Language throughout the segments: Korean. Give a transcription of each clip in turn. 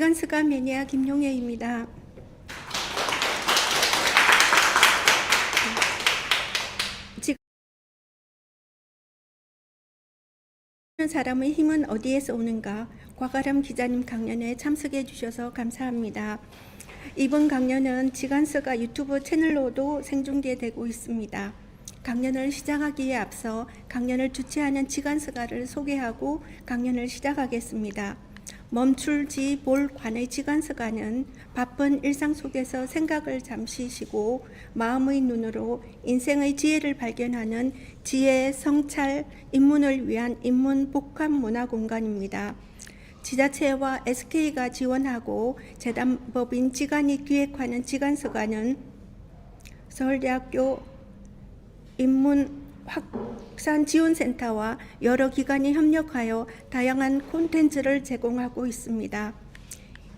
시간스가 매니아 김용혜입니다. 지금 사람의 힘은 어디에서 오는가? 곽아람 기자님 강연에 참석해 주셔서 감사합니다. 이번 강연은 지간스가 유튜브 채널로도 생중계되고 있습니다. 강연을 시작하기에 앞서 강연을 주최하는 지간스가를 소개하고 강연을 시작하겠습니다. 멈출지 볼 관의 지간스가는 바쁜 일상 속에서 생각을 잠시 쉬고 마음의 눈으로 인생의 지혜를 발견하는 지혜, 성찰, 입문을 위한 입문 복합 문화 공간입니다. 지자체와 SK가 지원하고 재단법인 지간이 기획하는 지간스가는 서울대학교 인문 확산 지원센터와 여러 기관이 협력하여 다양한 콘텐츠를 제공하고 있습니다.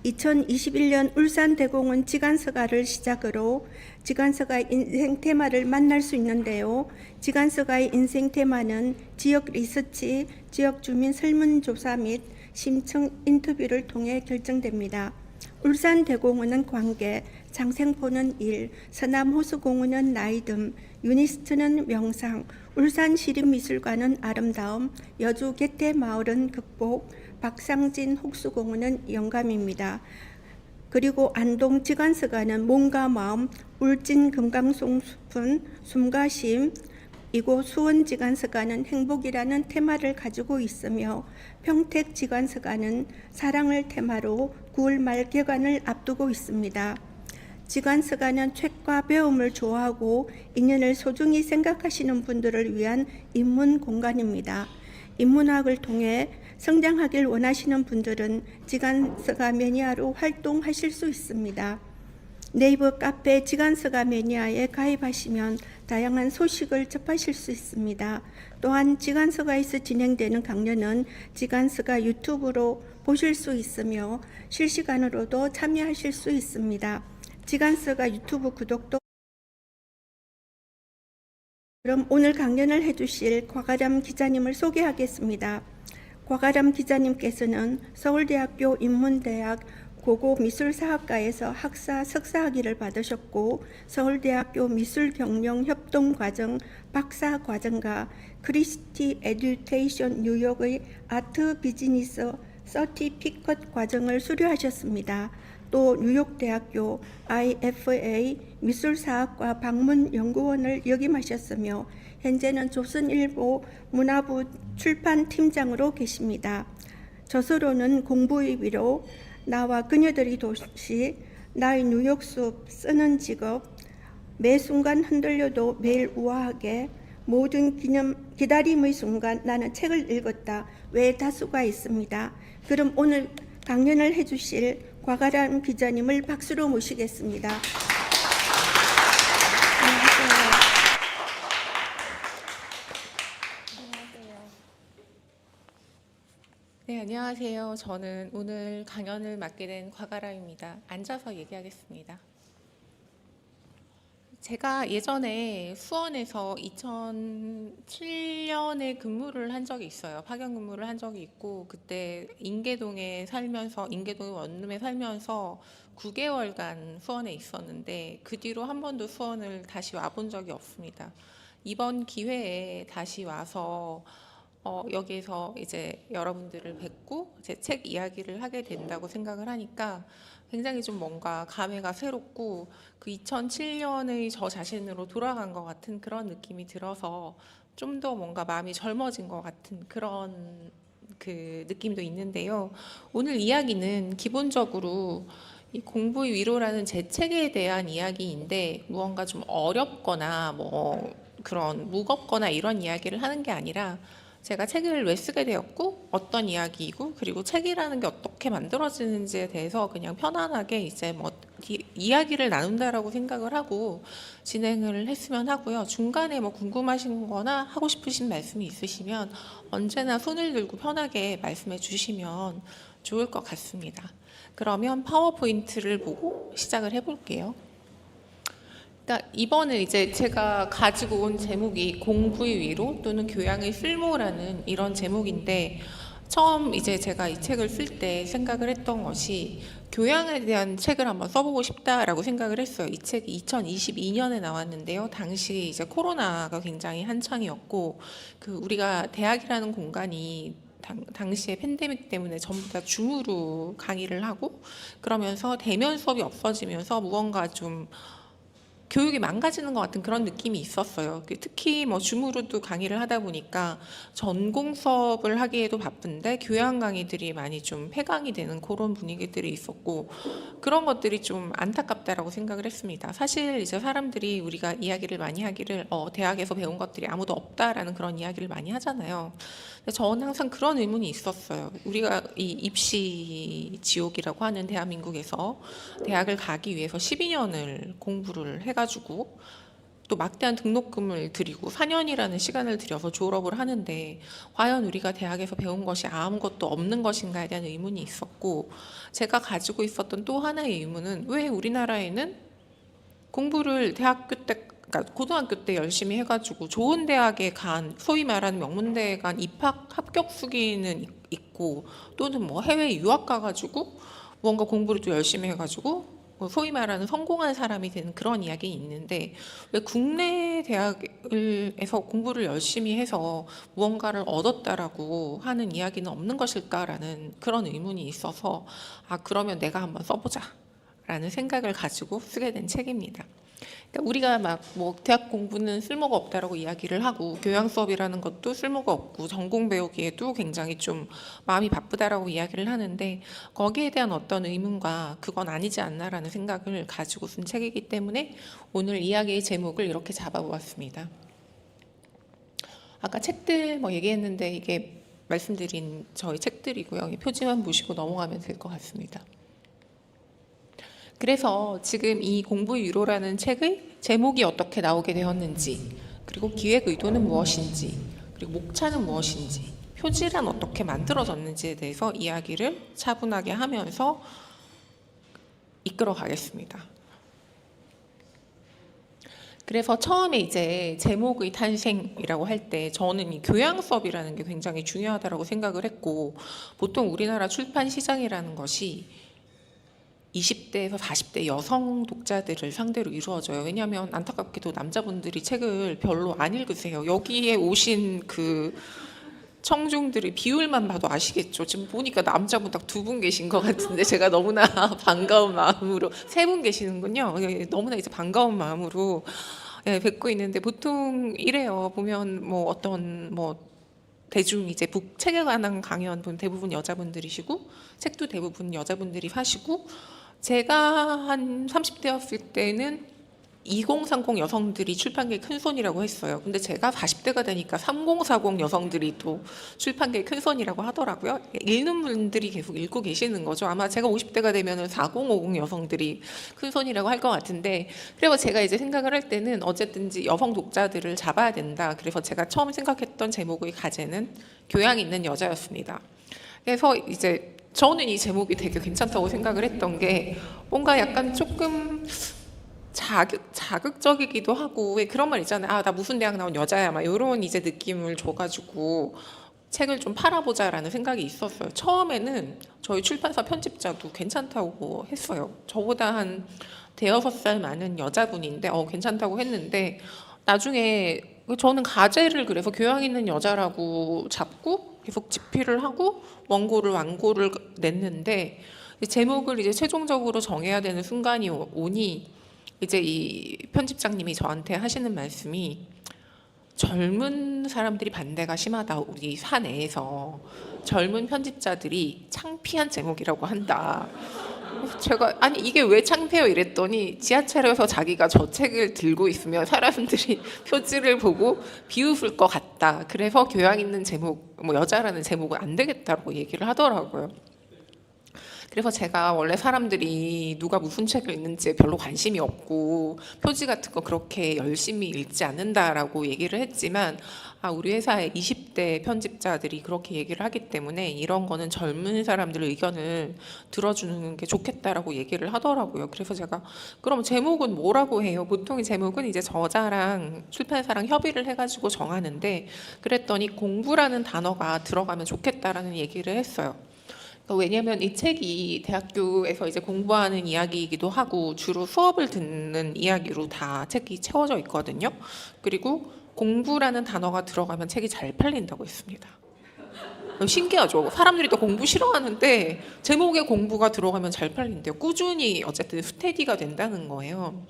2021년 울산대공원 지간스가를 시작으로 지간스가의 인생 테마를 만날 수 있는데요. 지간스가의 인생 테마는 지역 리서치, 지역 주민 설문조사 및 심층 인터뷰를 통해 결정됩니다. 울산대공원은 관계, 장생포는 일, 서남호수공원은 나이듦, 유니스트는 명상, 울산시립미술관은 아름다움, 여주 갯대마을은 극복, 박상진 혹수공원은 영감입니다. 그리고 안동 지간스가는 몸과 마음, 울진 금강송 숲은 숨과 쉼, 이곳 수원 지간스가는 행복이라는 테마를 가지고 있으며 평택 지간스가는 사랑을 테마로 9월 말 개관을 앞두고 있습니다. 지간스가는 책과 배움을 좋아하고 인연을 소중히 생각하시는 분들을 위한 입문 공간입니다. 인문학을 통해 성장하길 원하시는 분들은 지간스가 매니아로 활동하실 수 있습니다. 네이버 카페 지간스가 매니아에 가입하시면 다양한 소식을 접하실 수 있습니다. 또한 지간스가에서 진행되는 강연은 지간스가 유튜브로 보실 수 있으며 실시간으로도 참여하실 수 있습니다. 지간스가 유튜브 구독도. 그럼 오늘 강연을 해주실 곽아람 기자님을 소개하겠습니다. 곽아람 기자님께서는 서울대학교 인문대학 고고미술사학과에서 학사 석사학위를 받으셨고 서울대학교 미술경영협동과정 박사과정과 크리스티 에듀테이션 뉴욕의 아트 비즈니스 서티피컷 과정을 수료하셨습니다. 또 뉴욕대학교 IFA 미술사학과 방문연구원을 역임하셨으며 현재는 조선일보 문화부 출판팀장으로 계십니다. 저서로는 공부의 위로, 나와 그녀들의 도시, 나의 뉴욕 숲, 쓰는 직업, 매 순간 흔들려도 매일 우아하게, 모든 기다림의 순간 나는 책을 읽었다 외에 다수가 있습니다. 그럼 오늘 강연을 해주실 곽아람 기자님을 박수로 모시겠습니다. 네, 안녕하세요. 저는 오늘 강연을 맡게 된 곽아람입니다. 앉아서 얘기하겠습니다. 제가 예전에 수원에서 2007년에 근무를 한 적이 있어요. 파견 근무를 한 적이 있고 그때 인계동에 원룸에 살면서 9개월간 수원에 있었는데 그 뒤로 한 번도 수원을 다시 와본 적이 없습니다. 이번 기회에 다시 와서 여기에서 이제 여러분들을 뵙고 제 책 이야기를 하게 된다고 생각을 하니까 굉장히 좀 뭔가 감회가 새롭고 그 2007년의 저 자신으로 돌아간 것 같은 그런 느낌이 들어서 좀 더 뭔가 마음이 젊어진 것 같은 그런 그 느낌도 있는데요. 오늘 이야기는 기본적으로 이 공부의 위로라는 제 책에 대한 이야기인데 무언가 좀 어렵거나 뭐 그런 무겁거나 이런 이야기를 하는 게 아니라 제가 책을 왜 쓰게 되었고 어떤 이야기이고 그리고 책이라는 게 어떻게 만들어지는지에 대해서 그냥 편안하게 이제 뭐 이야기를 나눈다라고 생각을 하고 진행을 했으면 하고요. 중간에 뭐 궁금하신 거나 하고 싶으신 말씀이 있으시면 언제나 손을 들고 편하게 말씀해 주시면 좋을 것 같습니다. 그러면 파워포인트를 보고 시작을 해볼게요. 이번에 이제 제가 가지고 온 제목이 공부의 위로 또는 교양의 쓸모라는 이런 제목인데 처음 이제 제가 이 책을 쓸 때 생각을 했던 것이 교양에 대한 책을 한번 써보고 싶다라고 생각을 했어요. 이 책이 2022년에 나왔는데요. 당시 이제 코로나가 굉장히 한창이었고, 우리가 대학이라는 공간이 당시에 팬데믹 때문에 전부 다 줌으로 강의를 하고, 그러면서 대면 수업이 없어지면서 무언가 좀 교육이 망가지는 것 같은 그런 느낌이 있었어요. 특히 뭐 줌으로도 강의를 하다 보니까 전공 수업을 하기에도 바쁜데 교양 강의들이 많이 좀 폐강이 되는 그런 분위기들이 있었고, 그런 것들이 좀 안타깝다라고 생각을 했습니다. 사실 이제 사람들이 우리가 이야기를 많이 하기를 대학에서 배운 것들이 아무도 없다라는 그런 이야기를 많이 하잖아요. 근데 저는 항상 그런 의문이 있었어요. 우리가 이 입시 지옥이라고 하는 대한민국에서 대학을 가기 위해서 12년을 공부를 해가지고 또 막대한 등록금을 들이고 4년이라는 시간을 들여서 졸업을 하는데, 과연 우리가 대학에서 배운 것이 아무것도 없는 것인가에 대한 의문이 있었고, 제가 가지고 있었던 또 하나의 의문은 왜 우리나라에는 공부를 대학교 때, 그러니까 고등학교 때 열심히 해가지고 좋은 대학에 간, 소위 말하는 명문대에 간 입학 합격 수기는 있고, 또는 뭐 해외 유학 가가지고 무언가 공부를 또 열심히 해가지고 소위 말하는 성공한 사람이 되는 그런 이야기 있는데, 왜 국내 대학에서 공부를 열심히 해서 무언가를 얻었다라고 하는 이야기는 없는 것일까라는 그런 의문이 있어서, 그러면 내가 한번 써보자 라는 생각을 가지고 쓰게 된 책입니다. 그러니까 우리가 막 뭐 대학 공부는 쓸모가 없다라고 이야기를 하고, 교양 수업이라는 것도 쓸모가 없고, 전공 배우기에도 굉장히 좀 마음이 바쁘다라고 이야기를 하는데, 거기에 대한 어떤 의문과 그건 아니지 않나라는 생각을 가지고 쓴 책이기 때문에 오늘 이야기의 제목을 이렇게 잡아보았습니다. 아까 책들 뭐 얘기했는데 이게 말씀드린 저희 책들이고요. 표지만 보시고 넘어가면 될 것 같습니다. 그래서 지금 이 공부 유로라는 책의 제목이 어떻게 나오게 되었는지, 그리고 기획 의도는 무엇인지, 그리고 목차는 무엇인지, 표지란 어떻게 만들어졌는지에 대해서 이야기를 차분하게 하면서 이끌어 가겠습니다. 그래서 처음에 이제 제목의 탄생이라고 할 때 저는 이 교양 수업이라는 게 굉장히 중요하다고 생각을 했고, 보통 우리나라 출판 시장이라는 것이 20대에서 40대 여성 독자들을 상대로 이루어져요. 왜냐하면 안타깝게도 남자분들이 책을 별로 안 읽으세요. 여기에 오신 그 청중들의 비율만 봐도 아시겠죠. 지금 보니까 남자분 딱 2분 계신 것 같은데, 제가 너무나 반가운 마음으로 3분 계시는군요. 너무나 이제 반가운 마음으로 뵙고 있는데, 보통 이래요. 보면 뭐 어떤 뭐 대중 이제 책에 관한 강연 분 대부분 여자분들이시고, 책도 대부분 여자분들이 사시고, 제가 한 30대였을 때는 2030 여성들이 출판계의 큰손이라고 했어요. 근데 제가 40대가 되니까 3040 여성들이 또 출판계의 큰손이라고 하더라고요. 읽는 분들이 계속 읽고 계시는 거죠. 아마 제가 50대가 되면은 4050 여성들이 큰손이라고 할 것 같은데, 그래서 제가 이제 생각을 할 때는 어쨌든지 여성 독자들을 잡아야 된다. 그래서 제가 처음 생각했던 제목의 가제는 교양 있는 여자였습니다. 그래서 이제 저는 이 제목이 되게 괜찮다고 생각을 했던 게, 뭔가 약간 조금 자극적이기도 하고, 왜 그런 말 있잖아요. 나 무슨 대학 나온 여자야, 막 이런 이제 느낌을 줘가지고 책을 좀 팔아보자라는 생각이 있었어요. 처음에는 저희 출판사 편집자도 괜찮다고 했어요. 저보다 한 5살 많은 여자분인데 괜찮다고 했는데, 나중에 저는 가제를 그래서 교양 있는 여자라고 잡고 계속 집필을 하고 완고를 냈는데, 제목을 이제 최종적으로 정해야 되는 순간이 오니 이제 이 편집장님이 저한테 하시는 말씀이, 젊은 사람들이 반대가 심하다. 우리 사내에서 젊은 편집자들이 창피한 제목이라고 한다. 제가 아니 이게 왜 창피해요 이랬더니, 지하철에서 자기가 저 책을 들고 있으면 사람들이 표지를 보고 비웃을 것 같다. 그래서 교양 있는 제목, 뭐 여자라는 제목은 안 되겠다고 얘기를 하더라고요. 그래서 제가 원래 사람들이 누가 무슨 책을 읽는지에 별로 관심이 없고 표지 같은 거 그렇게 열심히 읽지 않는다라고 얘기를 했지만 우리 회사의 20대 편집자들이 그렇게 얘기를 하기 때문에 이런 거는 젊은 사람들의 의견을 들어주는 게 좋겠다라고 얘기를 하더라고요. 그래서 제가 그럼 제목은 뭐라고 해요? 보통 제목은 이제 저자랑 출판사랑 협의를 해가지고 정하는데 그랬더니 공부라는 단어가 들어가면 좋겠다라는 얘기를 했어요. 왜냐하면 이 책이 대학교에서 이제 공부하는 이야기이기도 하고 주로 수업을 듣는 이야기로 다 책이 채워져 있거든요. 그리고 공부라는 단어가 들어가면 책이 잘 팔린다고 했습니다. 신기하죠. 사람들이 또 공부 싫어하는데 제목에 공부가 들어가면 잘 팔린대요. 꾸준히 어쨌든 스테디가 된다는 거예요.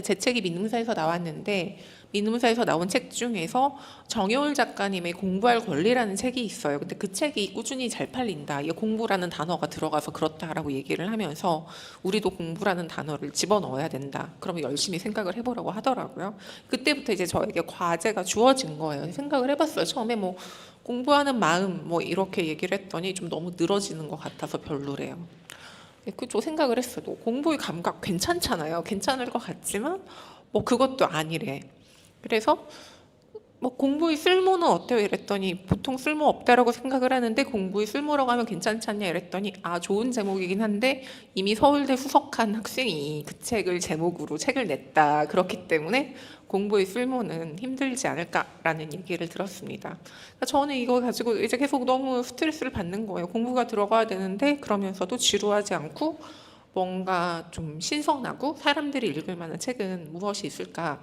제 책이 민음사에서 나왔는데 민음사에서 나온 책 중에서 정여울 작가님의 공부할 권리라는 책이 있어요. 근데 그 책이 꾸준히 잘 팔린다. 이게 공부라는 단어가 들어가서 그렇다라고 얘기를 하면서 우리도 공부라는 단어를 집어넣어야 된다. 그러면 열심히 생각을 해보라고 하더라고요. 그때부터 이제 저에게 과제가 주어진 거예요. 생각을 해봤어요. 처음에 뭐 공부하는 마음 뭐 이렇게 얘기를 했더니 좀 너무 늘어지는 것 같아서 별로래요. 그쪽 생각을 했어요. 공부의 감각 괜찮잖아요. 괜찮을 것 같지만 뭐 그것도 아니래. 그래서 뭐 공부의 쓸모는 어때요? 이랬더니 보통 쓸모 없다라고 생각을 하는데 공부의 쓸모라고 하면 괜찮지 않냐 이랬더니 좋은 제목이긴 한데 이미 서울대 수석한 학생이 그 책을 제목으로 책을 냈다. 그렇기 때문에 공부의 쓸모는 힘들지 않을까라는 얘기를 들었습니다. 그러니까 저는 이거 가지고 이제 계속 너무 스트레스를 받는 거예요. 공부가 들어가야 되는데 그러면서도 지루하지 않고 뭔가 좀 신선하고 사람들이 읽을 만한 책은 무엇이 있을까?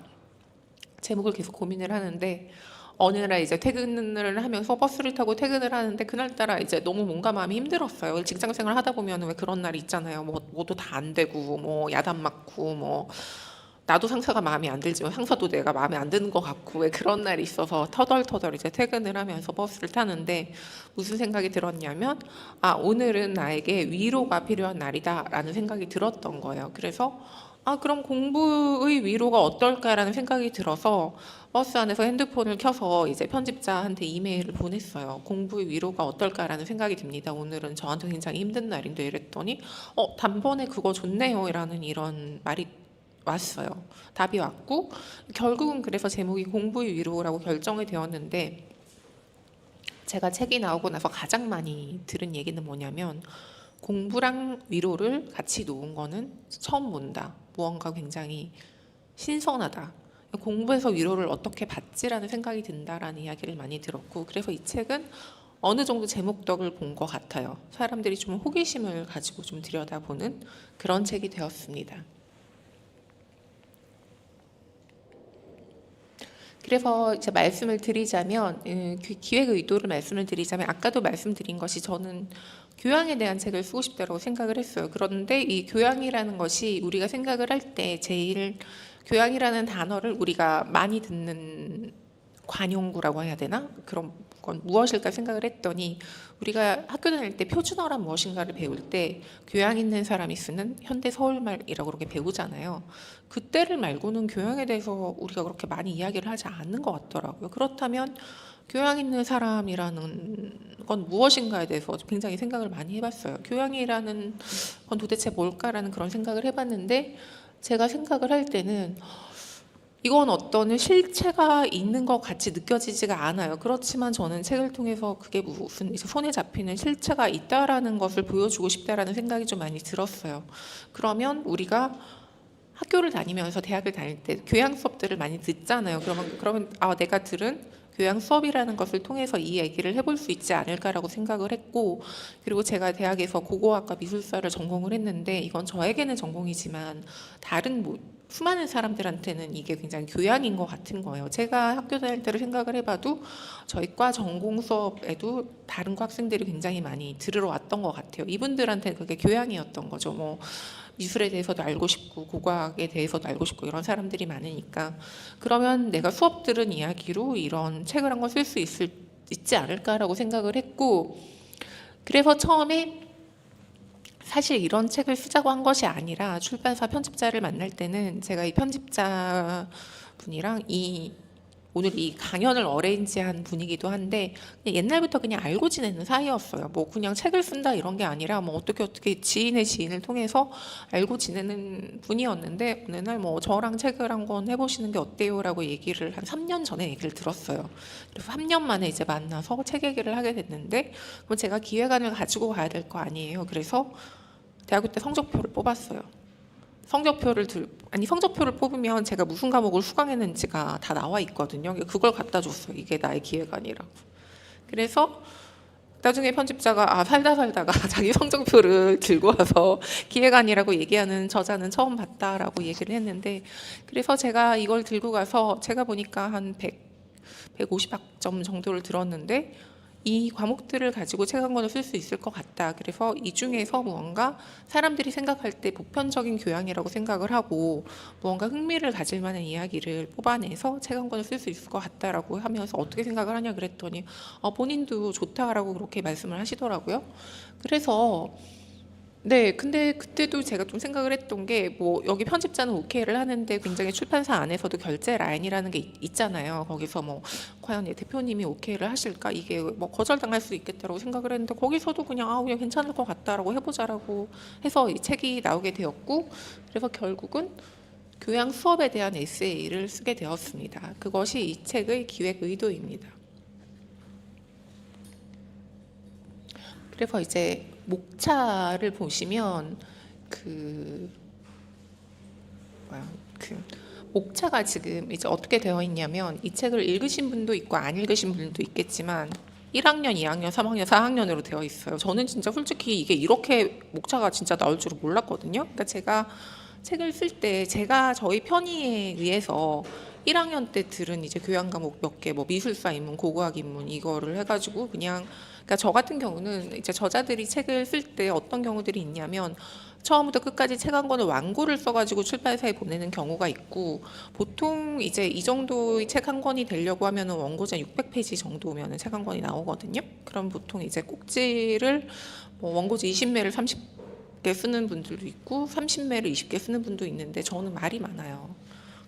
제목을 계속 고민을 하는데 어느 날 이제 퇴근을 하면서 버스를 타고 퇴근을 하는데 그날따라 이제 너무 뭔가 마음이 힘들었어요. 직장 생활 하다 보면 왜 그런 날이 있잖아요. 뭐도 다 안 되고 뭐 야단 맞고 뭐 나도 상사가 마음에 안 들지만 상사도 내가 마음에 안 드는 것 같고 왜 그런 날이 있어서 터덜터덜 이제 퇴근을 하면서 버스를 타는데 무슨 생각이 들었냐면 오늘은 나에게 위로가 필요한 날이다라는 생각이 들었던 거예요. 그래서 그럼 공부의 위로가 어떨까라는 생각이 들어서 버스 안에서 핸드폰을 켜서 이제 편집자한테 이메일을 보냈어요. 공부의 위로가 어떨까라는 생각이 듭니다. 오늘은 저한테 굉장히 힘든 날인데 이랬더니 단번에 그거 좋네요 라는 이런 말이 왔어요. 답이 왔고 결국은 그래서 제목이 공부의 위로라고 결정이 되었는데 제가 책이 나오고 나서 가장 많이 들은 얘기는 뭐냐면 공부랑 위로를 같이 놓은 거는 처음 본다. 무언가 굉장히 신선하다. 공부해서 위로를 어떻게 받지라는 생각이 든다라는 이야기를 많이 들었고 그래서 이 책은 어느 정도 제목 덕을 본 것 같아요. 사람들이 좀 호기심을 가지고 좀 들여다보는 그런 책이 되었습니다. 그래서 이제 말씀을 드리자면 기획 의도를 말씀을 드리자면 아까도 말씀드린 것이 저는 교양에 대한 책을 쓰고 싶다고 생각을 했어요. 그런데 이 교양이라는 것이 우리가 생각을 할 때 제일 교양이라는 단어를 우리가 많이 듣는 관용구라고 해야 되나? 그런 건 무엇일까 생각을 했더니 우리가 학교 다닐 때 표준어란 무엇인가를 배울 때 교양 있는 사람이 쓰는 현대 서울말이라고 그렇게 배우잖아요. 그때를 말고는 교양에 대해서 우리가 그렇게 많이 이야기를 하지 않는 것 같더라고요. 그렇다면 교양 있는 사람이라는 건 무엇인가에 대해서 굉장히 생각을 많이 해봤어요. 교양이라는 건 도대체 뭘까라는 그런 생각을 해봤는데 제가 생각을 할 때는 이건 어떤 실체가 있는 것 같이 느껴지지가 않아요. 그렇지만 저는 책을 통해서 그게 무슨 이제 손에 잡히는 실체가 있다라는 것을 보여주고 싶다라는 생각이 좀 많이 들었어요. 그러면 우리가 학교를 다니면서 대학을 다닐 때 교양 수업들을 많이 듣잖아요. 그러면 내가 들은 교양 수업이라는 것을 통해서 이 얘기를 해볼 수 있지 않을까라고 생각을 했고 그리고 제가 대학에서 고고학과 미술사를 전공을 했는데 이건 저에게는 전공이지만 다른 수많은 사람들한테는 이게 굉장히 교양인 것 같은 거예요. 제가 학교 다닐 때를 생각을 해봐도 저희 과 전공 수업에도 다른 과 학생들이 굉장히 많이 들으러 왔던 것 같아요. 이분들한테는 그게 교양이었던 거죠. 뭐 미술에 대해서도 알고 싶고 고고학에 대해서도 알고 싶고 이런 사람들이 많으니까 그러면 내가 수업 들은 이야기로 이런 책을 한 권 쓸 수 있지 않을까라고 생각을 했고 그래서 처음에 사실 이런 책을 쓰자고 한 것이 아니라 출판사 편집자를 만날 때는 제가 이 편집자 분이랑 이 오늘 이 강연을 어레인지한 분이기도 한데 그냥 옛날부터 그냥 알고 지내는 사이였어요. 뭐 그냥 책을 쓴다 이런 게 아니라 뭐 어떻게 지인의 지인을 통해서 알고 지내는 분이었는데 어느 날 뭐 저랑 책을 한 권 해보시는 게 어때요라고 얘기를 한 3년 전에 얘기를 들었어요. 그래서 3년 만에 이제 만나서 책 얘기를 하게 됐는데 그럼 제가 기획안을 가지고 가야 될 거 아니에요. 그래서 대학교 때 성적표를 뽑았어요. 성적표를 뽑으면 제가 무슨 과목을 수강했는지가 다 나와 있거든요. 그걸 갖다 줬어요. 이게 나의 기획안이라고. 그래서 나중에 편집자가 살다가 자기 성적표를 들고 와서 기획안이라고 얘기하는 저자는 처음 봤다라고 얘기를 했는데, 그래서 제가 이걸 들고 가서 제가 보니까 한 150학점 정도를 들었는데 이 과목들을 가지고 책 한 권을 쓸 수 있을 것 같다. 그래서 이 중에서 무언가 사람들이 생각할 때 보편적인 교양이라고 생각을 하고 무언가 흥미를 가질 만한 이야기를 뽑아내서 책 한 권을 쓸 수 있을 것 같다라고 하면서 어떻게 생각을 하냐 그랬더니 본인도 좋다라고 그렇게 말씀을 하시더라고요. 그래서 네, 근데 그때도 제가 좀 생각을 했던 게 뭐 여기 편집자는 오케이를 하는데 굉장히 출판사 안에서도 결제 라인이라는 게 있잖아요. 거기서 뭐 과연 대표님이 오케이를 하실까? 이게 뭐 거절당할 수 있겠다라고 생각을 했는데 거기서도 그냥 괜찮을 것 같다라고 해보자라고 해서 이 책이 나오게 되었고, 그래서 결국은 교양 수업에 대한 에세이를 쓰게 되었습니다. 그것이 이 책의 기획 의도입니다. 그래서 이제 목차를 보시면 목차가 지금 이제 어떻게 되어 있냐면 이 책을 읽으신 분도 있고 안 읽으신 분도 있겠지만 1학년, 2학년, 3학년, 4학년으로 되어 있어요. 저는 진짜 솔직히 이게 이렇게 목차가 진짜 나올 줄은 몰랐거든요. 그러니까 제가 책을 쓸 때 제가 저희 편의에 의해서 1학년 때 들은 이제 교양 과목 몇 개, 뭐 미술사 입문, 고고학 입문 이거를 해가지고 그냥, 그러니까 저 같은 경우는 이제 저자들이 책을 쓸 때 어떤 경우들이 있냐면 처음부터 끝까지 책 한 권을 완고를 써가지고 출판사에 보내는 경우가 있고, 보통 이제 이 정도의 책 한 권이 되려고 하면은 원고자 600페이지 정도면은 책 한 권이 나오거든요. 그럼 보통 이제 꼭지를 뭐 원고지 20매를 30개 쓰는 분들도 있고 30매를 20개 쓰는 분도 있는데 저는 말이 많아요.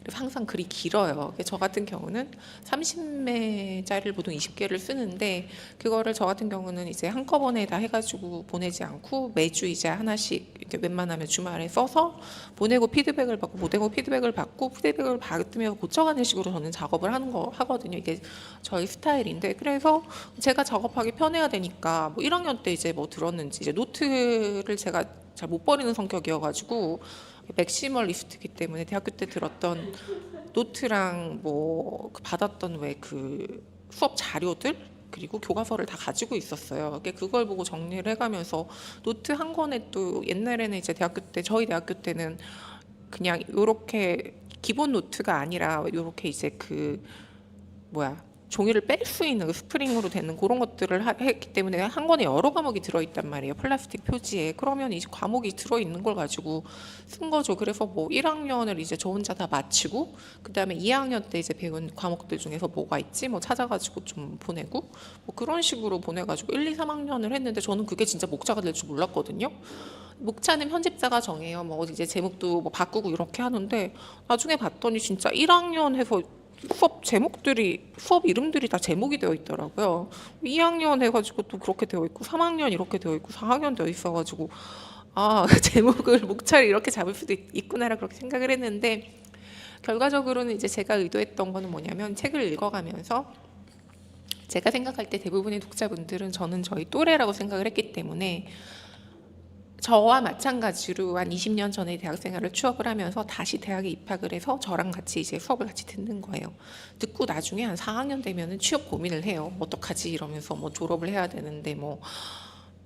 그래서 항상 글이 길어요. 저 같은 경우는 30매짜리를 보통 20개를 쓰는데 그거를 저 같은 경우는 이제 한꺼번에 다 해가지고 보내지 않고 매주 이제 하나씩 이렇게 웬만하면 주말에 써서 보내고 피드백을 받고 보내고 피드백을 받고 피드백을 받으며 고쳐가는 식으로 저는 작업을 하거든요. 이게 저희 스타일인데, 그래서 제가 작업하기 편해야 되니까 뭐 1학년 때 이제 뭐 들었는지 이제 노트를 제가 잘 못 버리는 성격이어가지고 맥시멀리스트이기 때문에 대학교 때 들었던 노트랑 뭐 받았던 왜 그 수업 자료들 그리고 교과서를 다 가지고 있었어요. 그걸 보고 정리를 해가면서 노트 한 권에 또 옛날에는 이제 저희 대학교 때는 그냥 요렇게 기본 노트가 아니라 요렇게 이제 종이를 뺄 수 있는 스프링으로 되는 그런 것들을 했기 때문에 한 권에 여러 과목이 들어있단 말이에요. 플라스틱 표지에. 그러면 이제 과목이 들어있는 걸 가지고 쓴 거죠. 그래서 뭐 1학년을 이제 저 혼자 다 마치고 그 다음에 2학년 때 이제 배운 과목들 중에서 뭐가 있지 뭐 찾아가지고 좀 보내고 뭐 그런 식으로 보내가지고 1, 2, 3학년을 했는데 저는 그게 진짜 목차가 될 줄 몰랐거든요. 목차는 편집자가 정해요. 뭐 이제 제목도 뭐 바꾸고 이렇게 하는데 나중에 봤더니 진짜 1학년 해서 수업 이름들이 다 제목이 되어 있더라고요. 2학년 해가지고 또 그렇게 되어 있고 3학년 이렇게 되어 있고 4학년 되어 있어가지고 제목을 목차를 이렇게 잡을 수도 있구나라 그렇게 생각을 했는데, 결과적으로는 이제 제가 의도했던 거는 뭐냐면 책을 읽어가면서 제가 생각할 때 대부분의 독자분들은 저는 저희 또래라고 생각을 했기 때문에 저와 마찬가지로 한 20년 전에 대학생활을 추억을 하면서 다시 대학에 입학을 해서 저랑 같이 이제 수업을 같이 듣는 거예요. 듣고 나중에 한 4학년 되면은 취업 고민을 해요. 어떡하지 이러면서 뭐 졸업을 해야 되는데 뭐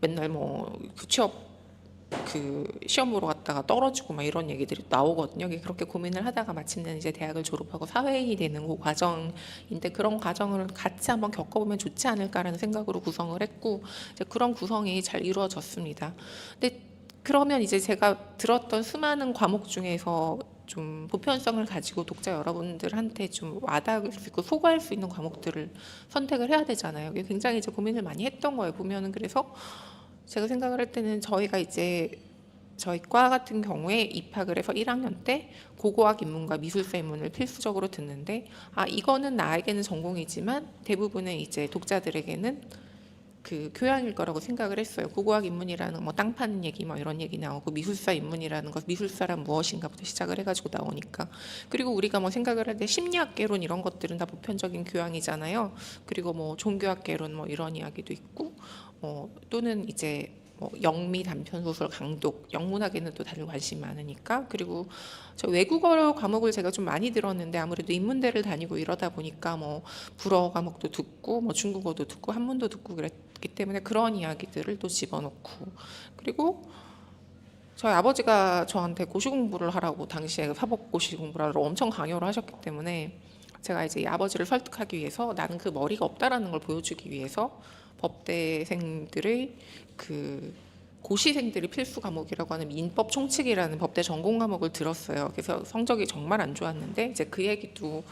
맨날 뭐 그 취업 시험 보러 갔다가 떨어지고 막 이런 얘기들이 나오거든요. 그렇게 고민을 하다가 마침내 이제 대학을 졸업하고 사회인이 되는 그 과정인데, 그런 과정을 같이 한번 겪어보면 좋지 않을까라는 생각으로 구성을 했고 이제 그런 구성이 잘 이루어졌습니다. 근데 그러면 이제 제가 들었던 수많은 과목 중에서 좀 보편성을 가지고 독자 여러분들한테 좀 와닿을 수 있고 소구할 수 있는 과목들을 선택을 해야 되잖아요. 굉장히 이제 고민을 많이 했던 거예요. 보면은 그래서 제가 생각을 할 때는 저희가 이제 저희 과 같은 경우에 입학을 해서 1학년 때 고고학 인문과 미술사 인문을 필수적으로 듣는데, 이거는 나에게는 전공이지만 대부분의 이제 독자들에게는 그 교양일 거라고 생각을 했어요. 고고학 인문이라는 뭐 땅 파는 얘기 뭐 이런 얘기 나오고, 미술사 인문이라는 것, 미술사란 무엇인가부터 시작을 해가지고 나오니까. 그리고 우리가 뭐 생각을 할 때 심리학개론 이런 것들은 다 보편적인 교양이잖아요. 그리고 뭐 종교학개론 뭐 이런 이야기도 있고, 또는 이제 뭐 영미, 단편 소설, 강독, 영문학에는 또 다들 관심이 많으니까. 그리고 저 외국어 과목을 제가 좀 많이 들었는데, 아무래도 인문대를 다니고 이러다 보니까 뭐 불어 과목도 듣고 뭐 중국어도 듣고 한문도 듣고 그랬기 때문에 그런 이야기들을 또 집어넣고, 그리고 저희 아버지가 저한테 고시 공부를 하라고, 당시에 사법 고시 공부를 하라고 엄청 강요를 하셨기 때문에, 제가 이제 이 아버지를 설득하기 위해서 나는 그 머리가 없다라는 걸 보여주기 위해서 법대생들의 그 고시생들이 필수 과목이라고 하는 민법 총칙이라는 법대 전공 과목을 들었어요. 그래서 성적이 정말 안 좋았는데, 이제 그 얘기도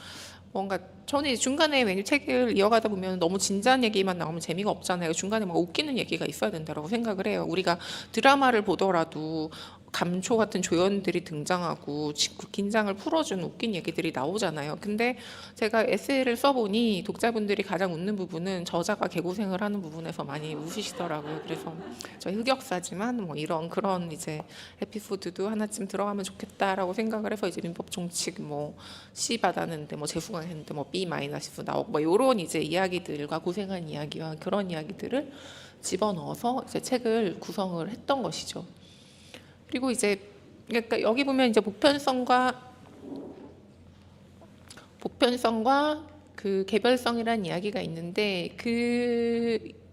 뭔가 저는 이제 중간에 메뉴 책을 이어가다 보면 너무 진지한 얘기만 나오면 재미가 없잖아요. 중간에 뭔가 웃기는 얘기가 있어야 된다고 생각을 해요. 우리가 드라마를 보더라도 감초 같은 조연들이 등장하고 긴장을 풀어주는 웃긴 얘기들이 나오잖아요. 근데 제가 에세이를 써보니 독자분들이 가장 웃는 부분은 저자가 개고생을 하는 부분에서 많이 웃으시더라고요. 그래서 저희 흑역사지만 뭐 이런 그런 이제 에피소드도 하나쯤 들어가면 좋겠다라고 생각을 해서, 이제 민법 총칙 뭐 C 받았는데 뭐 재수강 했는데 뭐 B 마이너스 나오고 뭐 이런 이제 이야기들과 고생한 이야기와 그런 이야기들을 집어넣어서 이제 책을 구성을 했던 것이죠. 그리고 이제 그러니까 여기 보면 이제 보편성과 그 개별성이라는 이야기가 있는데, 그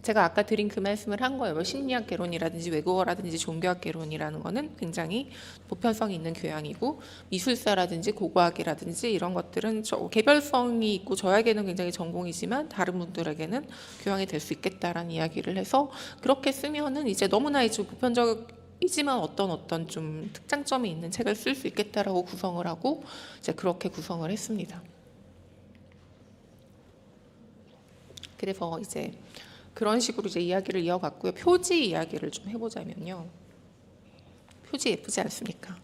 제가 아까 드린 그 말씀을 한 거예요. 뭐 심리학 개론이라든지 외국어라든지 종교학 개론이라는 거는 굉장히 보편성이 있는 교양이고, 미술사라든지 고고학이라든지 이런 것들은 개별성이 있고 저에게는 굉장히 전공이지만 다른 분들에게는 교양이 될 수 있겠다라는 이야기를 해서, 그렇게 쓰면은 이제 너무나 이제 보편적이지만 어떤 좀 특장점이 있는 책을 쓸 수 있겠다라고 구성을 하고, 이제 그렇게 구성을 했습니다. 그래서 이제 그런 식으로 이제 이야기를 이어갔고요. 표지 이야기를 좀 해보자면요. 표지 예쁘지 않습니까?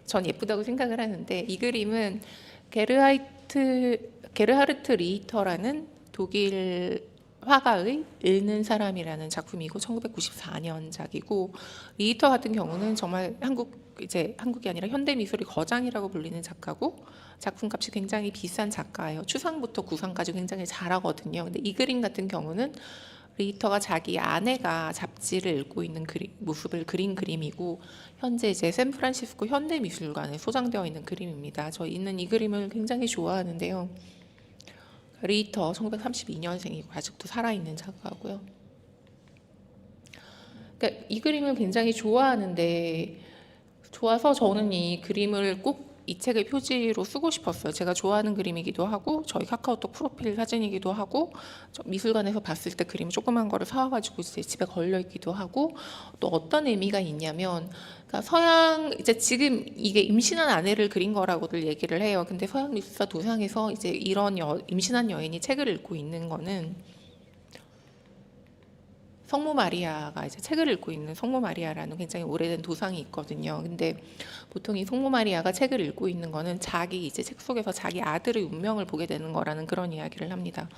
전 예쁘다고 생각을 하는데, 이 그림은 게르하르트 리히터라는 독일 화가의 읽는 사람이라는 작품이고 1994년작이고, 리히터 같은 경우는 정말 한국이 아니라 현대 미술의 거장이라고 불리는 작가고, 작품값이 굉장히 비싼 작가예요. 추상부터 구상까지 굉장히 잘하거든요. 근데 이 그림 같은 경우는 리히터가 자기 아내가 잡지를 읽고 있는 모습을 그린 그림이고, 현재 이제 샌프란시스코 현대미술관에 소장되어 있는 그림입니다. 저희는 이 그림을 굉장히 좋아하는데요. 리히터 1932년생이고 아직도 살아있는 작가고요. 그러니까 이 그림을 굉장히 좋아하는데, 좋아서 저는 이 그림을 꼭 이 책의 표지로 쓰고 싶었어요. 제가 좋아하는 그림이기도 하고, 저희 카카오톡 프로필 사진이기도 하고, 미술관에서 봤을 때 그림 조그만 거를 사와가지고 이제 집에 걸려 있기도 하고, 또 어떤 의미가 있냐면, 그러니까 이제 지금 이게 임신한 아내를 그린 거라고들 얘기를 해요. 근데 서양 미술사 도상에서 이제 이런 임신한 여인이 책을 읽고 있는 거는, 성모 마리아가 이제 책을 읽고 있는 성모 마리아라는 굉장히 오래된 도상이 있거든요. 근데 보통 이 성모 마리아가 책을 읽고 있는 거는 자기 이제 책 속에서 자기 아들의 운명을 보게 되는 거라는 그런 이야기를 합니다.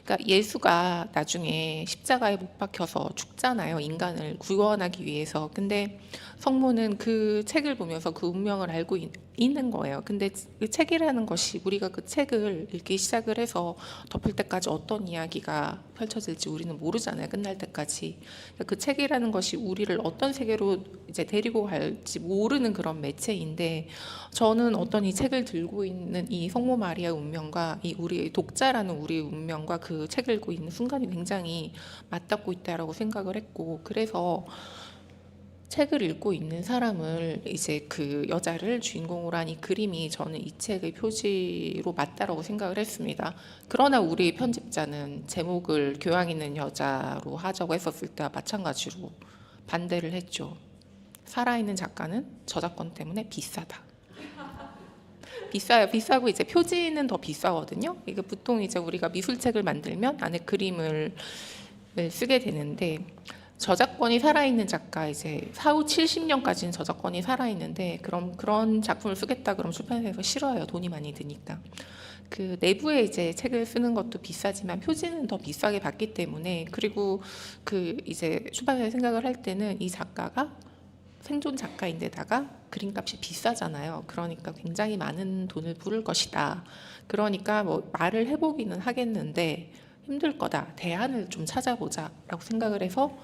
그러니까 예수가 나중에 십자가에 못 박혀서 죽잖아요. 인간을 구원하기 위해서. 근데 성모는 그 책을 보면서 그 운명을 알고 있는 거예요. 근데 그 책이라는 것이, 우리가 그 책을 읽기 시작을 해서 덮을 때까지 어떤 이야기가 펼쳐질지 우리는 모르잖아요. 끝날 때까지. 그 책이라는 것이 우리를 어떤 세계로 이제 데리고 갈지 모르는 그런 매체인데, 저는 어떤 이 책을 들고 있는 이 성모 마리아의 운명과 이 우리 독자라는 우리의 운명과 그 책을 읽고 있는 순간이 굉장히 맞닿고 있다라고 생각을 했고, 그래서 책을 읽고 있는 사람을, 이제 그 여자를 주인공으로 한 이 그림이 저는 이 책의 표지로 맞다라고 생각을 했습니다. 그러나 우리 편집자는 제목을 교양 있는 여자로 하자고 했었을 때와 마찬가지로 반대를 했죠. 살아있는 작가는 저작권 때문에 비싸다. 비싸요. 비싸고 이제 표지는 더 비싸거든요. 이게 보통 이제 우리가 미술책을 만들면 안에 그림을 쓰게 되는데, 저작권이 살아있는 작가, 이제 사후 70년까지는 저작권이 살아있는데 그런 작품을 쓰겠다 그러면 출판사에서 싫어요. 돈이 많이 드니까. 그 내부에 이제 책을 쓰는 것도 비싸지만 표지는 더 비싸게 받기 때문에, 그리고 그 이제 출판사에 생각을 할 때는 이 작가가 생존 작가인데다가 그림값이 비싸잖아요. 그러니까 굉장히 많은 돈을 부를 것이다. 그러니까 뭐 말을 해보기는 하겠는데 힘들 거다. 대안을 좀 찾아보자라고 생각을 해서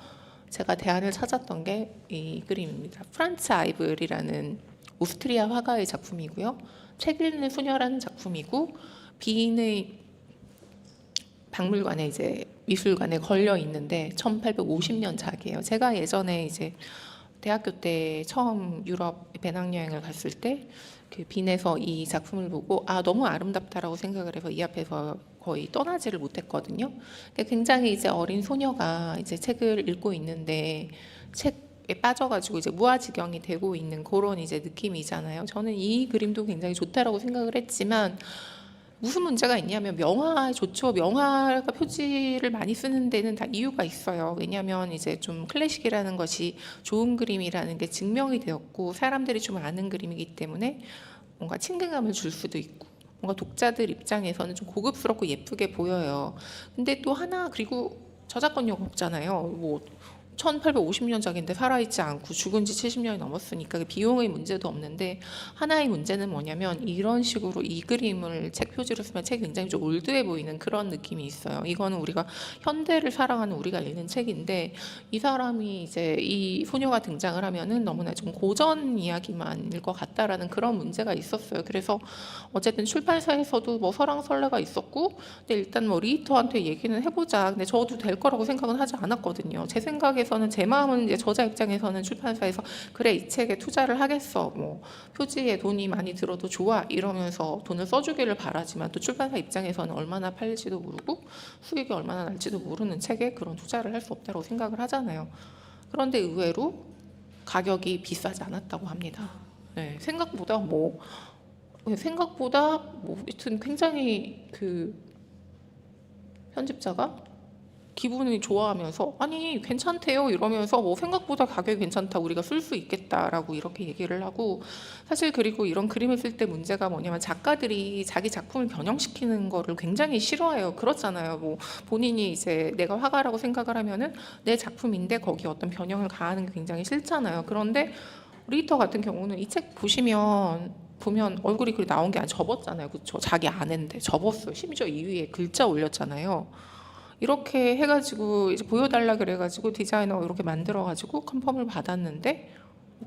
제가 대안을 찾았던 게 이 그림입니다. 프란츠 아이블이라는 오스트리아 화가의 작품이고요. 책 읽는 소녀라는 작품이고, 비인의 박물관에 이제 미술관에 걸려 있는데 1850년 작이에요. 제가 예전에 이제 대학교 때 처음 유럽 배낭여행을 갔을 때 그 빈에서 이 작품을 보고 너무 아름답다라고 생각을 해서 이 앞에서 거의 떠나지를 못했거든요. 굉장히 이제 어린 소녀가 이제 책을 읽고 있는데 책에 빠져가지고 이제 무아지경이 되고 있는 그런 이제 느낌이잖아요. 저는 이 그림도 굉장히 좋다라고 생각을 했지만, 무슨 문제가 있냐면 명화 좋죠. 명화가 표지를 많이 쓰는 데는 다 이유가 있어요. 왜냐하면 이제 좀 클래식이라는 것이 좋은 그림이라는 게 증명이 되었고, 사람들이 좀 아는 그림이기 때문에 뭔가 친근감을 줄 수도 있고, 뭔가 독자들 입장에서는 좀 고급스럽고 예쁘게 보여요. 근데 또 하나, 그리고 저작권료가 없잖아요. 뭐 1850년작인데 살아있지 않고 죽은 지 70년이 넘었으니까 비용의 문제도 없는데, 하나의 문제는 뭐냐면 이런 식으로 이 그림을 책 표지로 쓰면 책이 굉장히 좀 올드해 보이는 그런 느낌이 있어요. 이거는 우리가 현대를 사랑하는 우리가 읽는 책인데, 이 사람이 이제 이 소녀가 등장을 하면은 너무나 좀 고전 이야기만일 것 같다라는 그런 문제가 있었어요. 그래서 어쨌든 출판사에서도 뭐 설왕설래가 있었고, 근데 일단 뭐 리히터한테 얘기는 해보자. 근데 저도 될 거라고 생각은 하지 않았거든요. 제 생각에서는, 제 마음은 이제 저자 입장에서는 출판사에서 그래 이 책에 투자를 하겠어, 뭐 표지에 돈이 많이 들어도 좋아 이러면서 돈을 써주기를 바라지만, 또 출판사 입장에서는 얼마나 팔릴지도 모르고 수익이 얼마나 날지도 모르는 책에 그런 투자를 할 수 없다고 생각을 하잖아요. 그런데 의외로 가격이 비싸지 않았다고 합니다. 네, 생각보다 뭐 하여튼 굉장히 그 편집자가 기분이 좋아하면서 아니 괜찮대요 이러면서 뭐 생각보다 가격이 괜찮다, 우리가 쓸 수 있겠다라고 이렇게 얘기를 하고, 사실 그리고 이런 그림을 쓸 때 문제가 뭐냐면 작가들이 자기 작품을 변형시키는 거를 굉장히 싫어해요. 그렇잖아요. 뭐 본인이 이제 내가 화가라고 생각을 하면은 내 작품인데 거기에 어떤 변형을 가하는 게 굉장히 싫잖아요. 그런데 리터 같은 경우는 이 책 보면 얼굴이 그리 나온 게 아니라 접었잖아요. 그렇죠? 자기 아내인데 접었어요. 심지어 이 위에 글자 올렸잖아요. 이렇게 해가지고 이제 보여달라 그래가지고 디자이너가 이렇게 만들어가지고 컨펌을 받았는데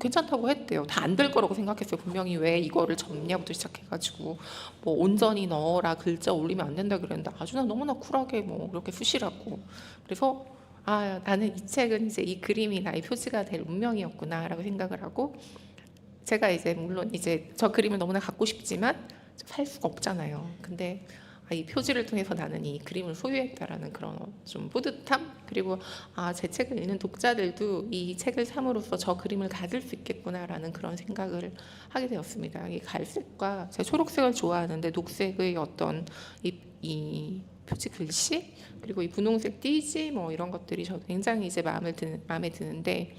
괜찮다고 했대요. 다 안 될 거라고 생각했어요. 분명히 왜 이거를 접냐부터 시작해가지고 뭐 온전히 넣어라, 글자 올리면 안 된다 그랬는데 아주 너무나 쿨하게 뭐 그렇게 수시라고. 그래서 나는 이 책은 이제 이 그림이 나의 표지가 될 운명이었구나라고 생각을 하고, 제가 이제 물론 이제 저 그림을 너무나 갖고 싶지만 살 수가 없잖아요. 근데 이 표지를 통해서 나는 이 그림을 소유했다라는 그런 좀 뿌듯함, 그리고 제 책을 읽는 독자들도 이 책을 삼으로써 저 그림을 가질 수 있겠구나라는 그런 생각을 하게 되었습니다. 이 갈색과 제가 초록색을 좋아하는데 녹색의 어떤 이 표지 글씨, 그리고 이 분홍색 띠지 뭐 이런 것들이 저 굉장히 이제 마음에 드는데,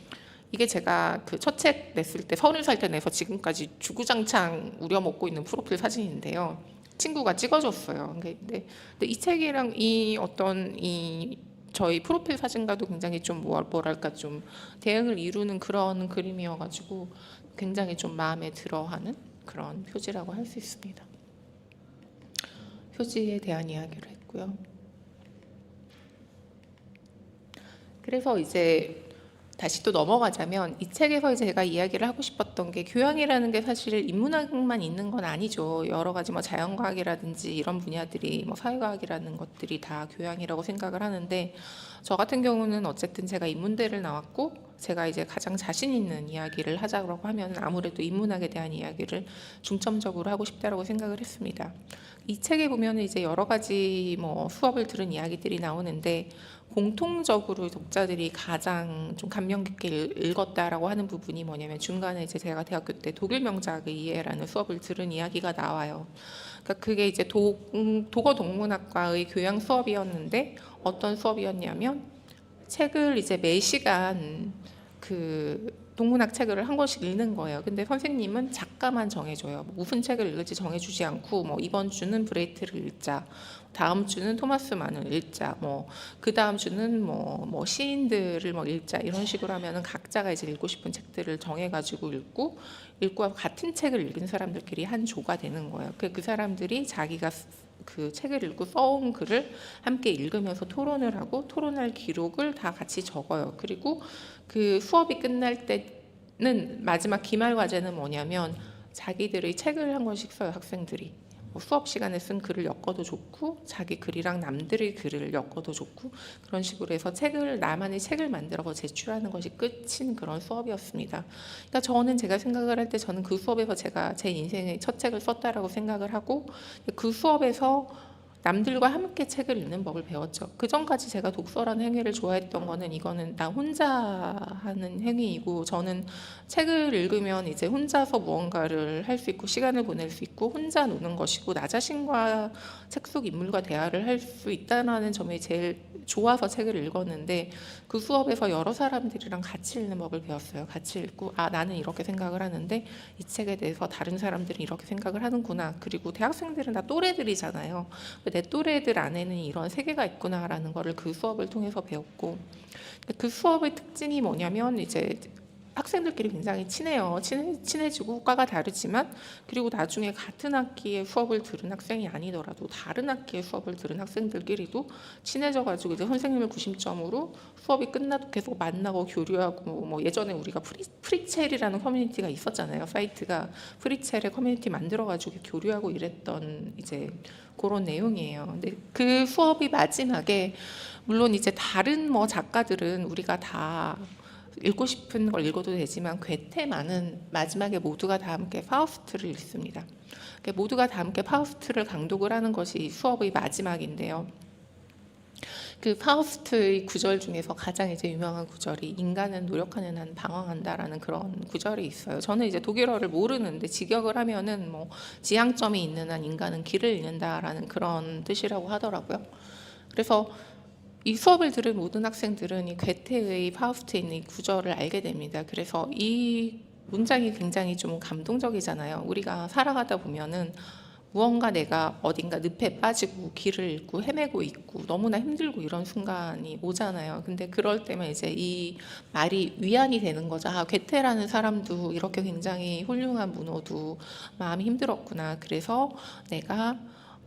이게 제가 그 첫 책 냈을 때 30살 때 내서 지금까지 주구장창 우려먹고 있는 프로필 사진인데요. 친구가 찍어줬어요. 근데 이 책이랑 이 어떤 이 저희 프로필 사진과도 굉장히 좀 뭐랄까 좀 대응을 이루는 그런 그림이어가지고 굉장히 좀 마음에 들어하는 그런 표지라고 할 수 있습니다. 표지에 대한 이야기를 했고요. 그래서 이제 다시 또 넘어가자면, 이 책에서 이제 제가 이야기를 하고 싶었던 게, 교양이라는 게 사실 인문학만 있는 건 아니죠. 여러 가지 뭐 자연과학이라든지 이런 분야들이, 뭐 사회과학이라는 것들이 다 교양이라고 생각을 하는데, 저 같은 경우는 어쨌든 제가 인문대를 나왔고 제가 이제 가장 자신 있는 이야기를 하자고 하면 아무래도 인문학에 대한 이야기를 중점적으로 하고 싶다라고 생각을 했습니다. 이 책에 보면 이제 여러 가지 뭐 수업을 들은 이야기들이 나오는데, 공통적으로 독자들이 가장 좀 감명 깊게 읽었다라고 하는 부분이 뭐냐면, 중간에 이제 제가 대학교 때 독일 명작의 이해라는 수업을 들은 이야기가 나와요. 그러니까 그게 이제 독어 동문학과의 교양 수업이었는데, 어떤 수업이었냐면 책을 이제 매 시간 동문학 책을 한 권씩 읽는 거예요. 근데 선생님은 작가만 정해줘요. 무슨 책을 읽을지 정해주지 않고 이번 주는 브레이트를 읽자, 다음 주는 토마스 만을 읽자, 그 다음 주는 시인들을 읽자, 이런 식으로 하면은 각자가 이제 읽고 싶은 책들을 정해가지고 읽고 같은 책을 읽은 사람들끼리 한 조가 되는 거예요. 그 사람들이 자기가 그 책을 읽고 써온 글을 함께 읽으면서 토론을 하고 토론할 기록을 다 같이 적어요. 그리고 그 수업이 끝날 때는 마지막 기말 과제는 뭐냐면 자기들의 책을 한 권씩 써요. 학생들이 수업 시간에 쓴 글을 엮어도 좋고 자기 글이랑 남들의 글을 엮어도 좋고 그런 식으로 해서 나만의 책을 만들어서 제출하는 것이 끝인 그런 수업이었습니다. 그러니까 저는 제가 생각을 할 때 저는 그 수업에서 제가 제 인생의 첫 책을 썼다라고 생각을 하고 그 수업에서 남들과 함께 책을 읽는 법을 배웠죠. 그 전까지 제가 독서라는 행위를 좋아했던 거는 이거는 나 혼자 하는 행위이고 저는 책을 읽으면 이제 혼자서 무언가를 할 수 있고 시간을 보낼 수 있고 혼자 노는 것이고 나 자신과 책 속 인물과 대화를 할 수 있다는 점이 제일 좋아서 책을 읽었는데 그 수업에서 여러 사람들이랑 같이 읽는 법을 배웠어요. 같이 읽고 나는 이렇게 생각을 하는데 이 책에 대해서 다른 사람들은 이렇게 생각을 하는구나. 그리고 대학생들은 다 또래들이잖아요. 내 또래들 안에는 이런 세계가 있구나라는 거를 그 수업을 통해서 배웠고 그 수업의 특징이 뭐냐면 이제 학생들끼리 굉장히 친해요. 친해지고 과가 다르지만 그리고 나중에 같은 학기에 수업을 들은 학생이 아니더라도 다른 학기에 수업을 들은 학생들끼리도 친해져가지고 이제 선생님을 구심점으로 수업이 끝나도 계속 만나고 교류하고 예전에 우리가 프리첼이라는 커뮤니티가 있었잖아요. 사이트가 프리첼의 커뮤니티 만들어가지고 교류하고 이랬던 이제 그런 내용이에요. 근데 그 수업이 마지막에 물론 이제 다른 작가들은 우리가 다 읽고 싶은 걸 읽어도 되지만 괴테만은 마지막에 모두가 다 함께 파우스트를 읽습니다. 모두가 다 함께 파우스트를 강독을 하는 것이 수업의 마지막인데요. 그 파우스트의 구절 중에서 가장 이제 유명한 구절이 인간은 노력하는 한 방황한다라는 그런 구절이 있어요. 저는 이제 독일어를 모르는데 직역을 하면은 지향점이 있는 한 인간은 길을 잃는다라는 그런 뜻이라고 하더라고요. 그래서 이 수업을 들은 모든 학생들은 이 괴테의 파우스트에 있는 이 구절을 알게 됩니다. 그래서 이 문장이 굉장히 좀 감동적이잖아요. 우리가 살아가다 보면은 무언가 내가 어딘가 늪에 빠지고 길을 잃고 헤매고 있고 너무나 힘들고 이런 순간이 오잖아요. 근데 그럴 때면 이제 이 말이 위안이 되는 거죠. 괴테라는 사람도 이렇게 굉장히 훌륭한 문호도 마음이 힘들었구나. 그래서 내가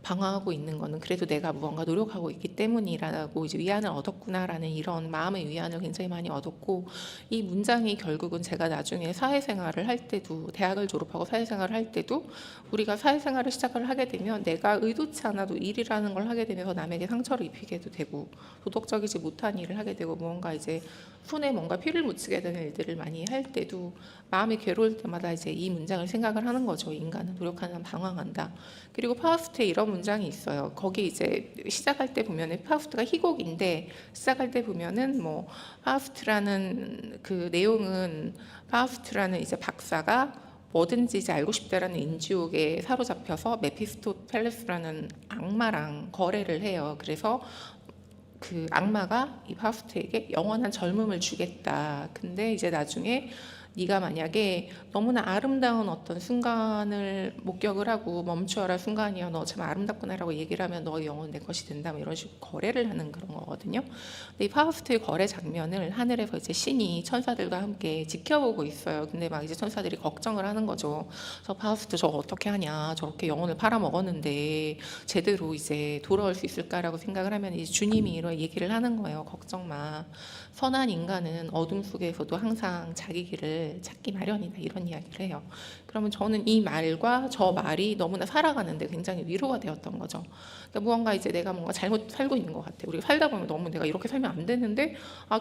방황하고 있는 거는 그래도 내가 무언가 노력하고 있기 때문이라고 이제 위안을 얻었구나라는 이런 마음의 위안을 굉장히 많이 얻었고 이 문장이 결국은 제가 나중에 사회생활을 할 때도 대학을 졸업하고 사회생활을 할 때도 우리가 사회생활을 시작을 하게 되면 내가 의도치 않아도 일이라는 걸 하게 되면서 남에게 상처를 입히게도 되고 도덕적이지 못한 일을 하게 되고 무언가 이제 손에 뭔가 피를 묻히게 되는 일들을 많이 할 때도 마음이 괴로울 때마다 이제 이 문장을 생각을 하는 거죠. 인간은 노력하는 방황한다. 그리고 파우스트에 이런 문장이 있어요. 거기 이제 시작할 때 보면은 파우스트가 희곡인데 시작할 때 보면은 파우스트라는 그 내용은 파우스트라는 이제 박사가 뭐든지 이제 알고 싶다라는 인지욕에 사로잡혀서 메피스토펠레스라는 악마랑 거래를 해요. 그래서 그 악마가 이 파우스트에게 영원한 젊음을 주겠다. 근데 이제 나중에 네가 만약에 너무나 아름다운 어떤 순간을 목격을 하고 멈추어라 순간이야 너 참 아름답구나라고 얘기를 하면 너의 영혼 내 것이 된다 이런 식으로 거래를 하는 그런 거거든요. 근데 이 파우스트의 거래 장면을 하늘에서 이제 신이 천사들과 함께 지켜보고 있어요. 근데 막 이제 천사들이 걱정을 하는 거죠. 저 파우스트 저거 어떻게 하냐 저렇게 영혼을 팔아먹었는데 제대로 이제 돌아올 수 있을까라고 생각을 하면 이제 주님이 이런 얘기를 하는 거예요. 걱정 마. 선한 인간은 어둠 속에서도 항상 자기 길을 찾기 마련이다 이런 이야기를 해요. 그러면 저는 이 말과 저 말이 너무나 살아가는데 굉장히 위로가 되었던 거죠. 그러니까 무언가 이제 내가 뭔가 잘못 살고 있는 것 같아. 우리가 살다 보면 너무 내가 이렇게 살면 안 되는데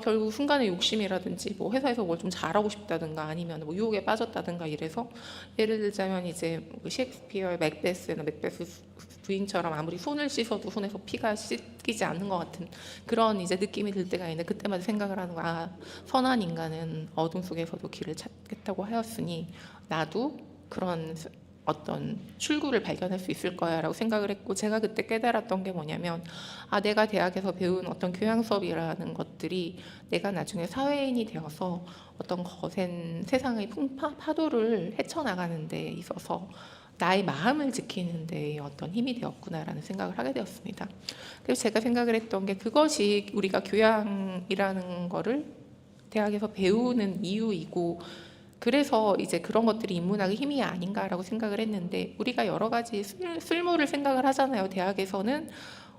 결국 순간의 욕심이라든지 회사에서 뭘 좀 잘하고 싶다든가 아니면 유혹에 빠졌다든가 이래서 예를 들자면 이제 셰익스피어의 맥베스나 맥베스 부인처럼 아무리 손을 씻어도 손에서 피가 씻기지 않는 것 같은 그런 이제 느낌이 들 때가 있는데 그때마다 생각을 하는 거야. 선한 인간은 어둠 속에서도 길을 찾겠다고 하였으니 나도 그런 어떤 출구를 발견할 수 있을 거야라고 생각을 했고, 제가 그때 깨달았던 게 뭐냐면, 내가 대학에서 배운 어떤 교양 수업이라는 것들이 내가 나중에 사회인이 되어서 어떤 거센 세상의 파도를 헤쳐나가는 데 있어서 나의 마음을 지키는 데 어떤 힘이 되었구나라는 생각을 하게 되었습니다. 그래서 제가 생각을 했던 게, 그것이 우리가 교양이라는 거를 대학에서 배우는 이유이고, 그래서 이제 그런 것들이 인문학의 힘이 아닌가라고 생각을 했는데, 우리가 여러 가지 쓸모를 생각을 하잖아요. 대학에서는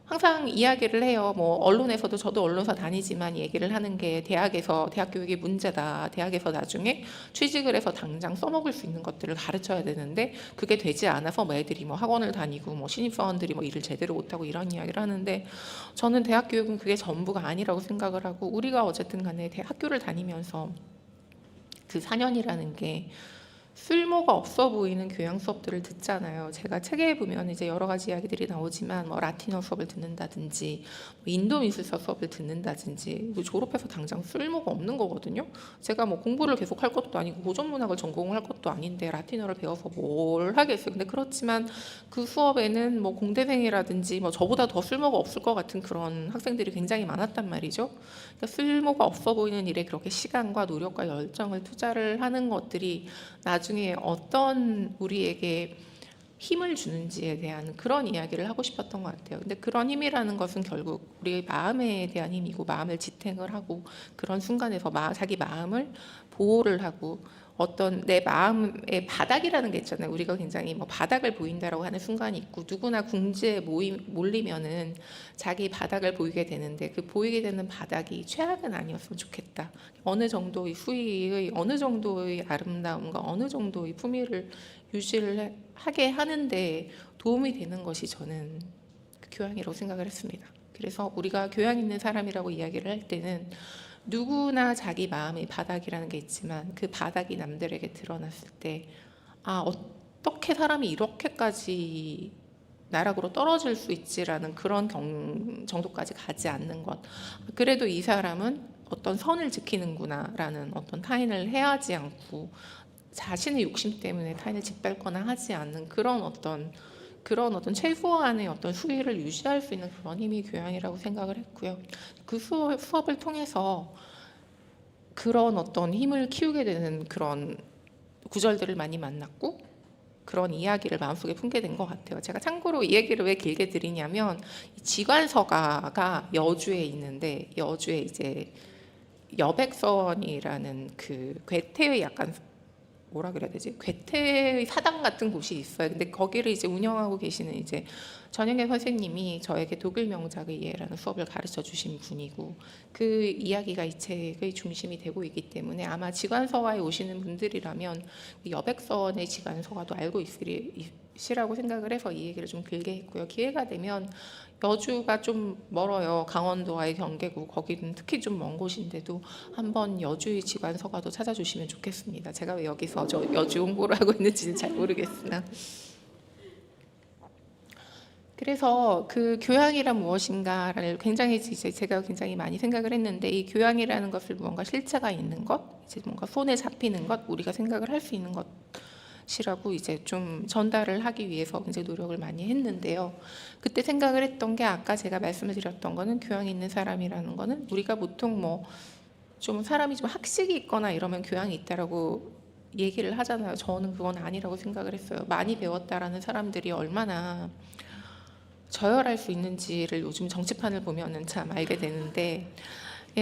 항상 이야기를 해요. 뭐 언론에서도, 저도 언론사 다니지만 얘기를 하는 게, 대학에서 대학 교육이 문제다. 대학에서 나중에 취직을 해서 당장 써먹을 수 있는 것들을 가르쳐야 되는데 그게 되지 않아서 뭐 애들이 뭐 학원을 다니고 뭐 신입사원들이 뭐 일을 제대로 못하고 이런 이야기를 하는데, 저는 대학 교육은 그게 전부가 아니라고 생각을 하고, 우리가 어쨌든 간에 학교를 다니면서 그 4년이라는 게 쓸모가 없어 보이는 교양 수업들을 듣잖아요. 제가 책에 보면 이제 여러 가지 이야기들이 나오지만, 뭐 라틴어 수업을 듣는다든지, 뭐 인도 미술사 수업을 듣는다든지, 뭐 졸업해서 당장 쓸모가 없는 거거든요. 제가 뭐 공부를 계속 할 것도 아니고 고전 문학을 전공할 것도 아닌데 라틴어를 배워서 뭘 하겠어요. 근데 그렇지만 그 수업에는 뭐 공대생이라든지 뭐 저보다 더 쓸모가 없을 것 같은 그런 학생들이 굉장히 많았단 말이죠. 그러니까 쓸모가 없어 보이는 일에 그렇게 시간과 노력과 열정을 투자를 하는 것들이 나중에 어떤 우리에게 힘을 주는지에 대한 그런 이야기를 하고 싶었던 것 같아요. 근데 그런 힘이라는 것은 결국 우리의 마음에 대한 힘이고, 마음을 지탱을 하고, 그런 순간에서 자기 마음을 보호를 하고, 어떤 내 마음의 바닥이라는 게 있잖아요. 우리가 굉장히 뭐 바닥을 보인다라고 하는 순간이 있고, 누구나 궁지에 몰리면은 자기 바닥을 보이게 되는데, 그 보이게 되는 바닥이 최악은 아니었으면 좋겠다. 어느 정도의 수위의, 어느 정도의 아름다움과 어느 정도의 품위를 유지를 하게 하는데 도움이 되는 것이 저는 그 교양이라고 생각을 했습니다. 그래서 우리가 교양 있는 사람이라고 이야기를 할 때는 누구나 자기 마음의 바닥이라는 게 있지만, 그 바닥이 남들에게 드러났을 때, 어떻게 사람이 이렇게까지 나락으로 떨어질 수 있지라는 그런 정도까지 가지 않는 것. 그래도 이 사람은 어떤 선을 지키는구나라는 어떤 타인을 해하지 않고, 자신의 욕심 때문에 타인을 짓밟거나 하지 않는 그런 어떤 최소한의 어떤 수위를 유지할 수 있는 그런 힘이 교양이라고 생각을 했고요. 그 수업을 통해서 그런 어떤 힘을 키우게 되는 그런 구절들을 많이 만났고, 그런 이야기를 마음속에 품게 된 것 같아요. 제가 참고로 이 얘기를 왜 길게 드리냐면, 지관서가가 여주에 있는데, 여주에 이제 여백선이라는 그 괴테의 약간 뭐라 그래야 되지? 괴테의 사당 같은 곳이 있어요. 근데 거기를 이제 운영하고 계시는 이제 전영애 선생님이 저에게 독일 명작의 이해라는 수업을 가르쳐 주신 분이고, 그 이야기가 이 책의 중심이 되고 있기 때문에 아마 지관서와에 오시는 분들이라면 여백선의 지관서가도 알고 있으리라고 생각을 해서 이 얘기를 좀 길게 했고요. 기회가 되면 여주가 좀 멀어요. 강원도와의 경계고, 거기는 특히 좀 먼 곳인데도 한번 여주의 지관서가도 찾아주시면 좋겠습니다. 제가 왜 여기서 저 여주 홍보를 하고 있는지는 잘 모르겠으나, 그래서 그 교양이란 무엇인가를 굉장히 이제 제가 굉장히 많이 생각을 했는데, 이 교양이라는 것을 무언가 실체가 있는 것, 이제 뭔가 손에 잡히는 것, 우리가 생각을 할 수 있는 것이라고 이제 좀 전달을 하기 위해서 굉장히 노력을 많이 했는데요. 그때 생각을 했던 게, 아까 제가 말씀을 드렸던 거는, 교양이 있는 사람이라는 거는 우리가 보통 뭐 좀 사람이 좀 학식이 있거나 이러면 교양이 있다라고 얘기를 하잖아요. 저는 그건 아니라고 생각을 했어요. 많이 배웠다라는 사람들이 얼마나 저열할 수 있는지를 요즘 정치판을 보면은 참 알게 되는데,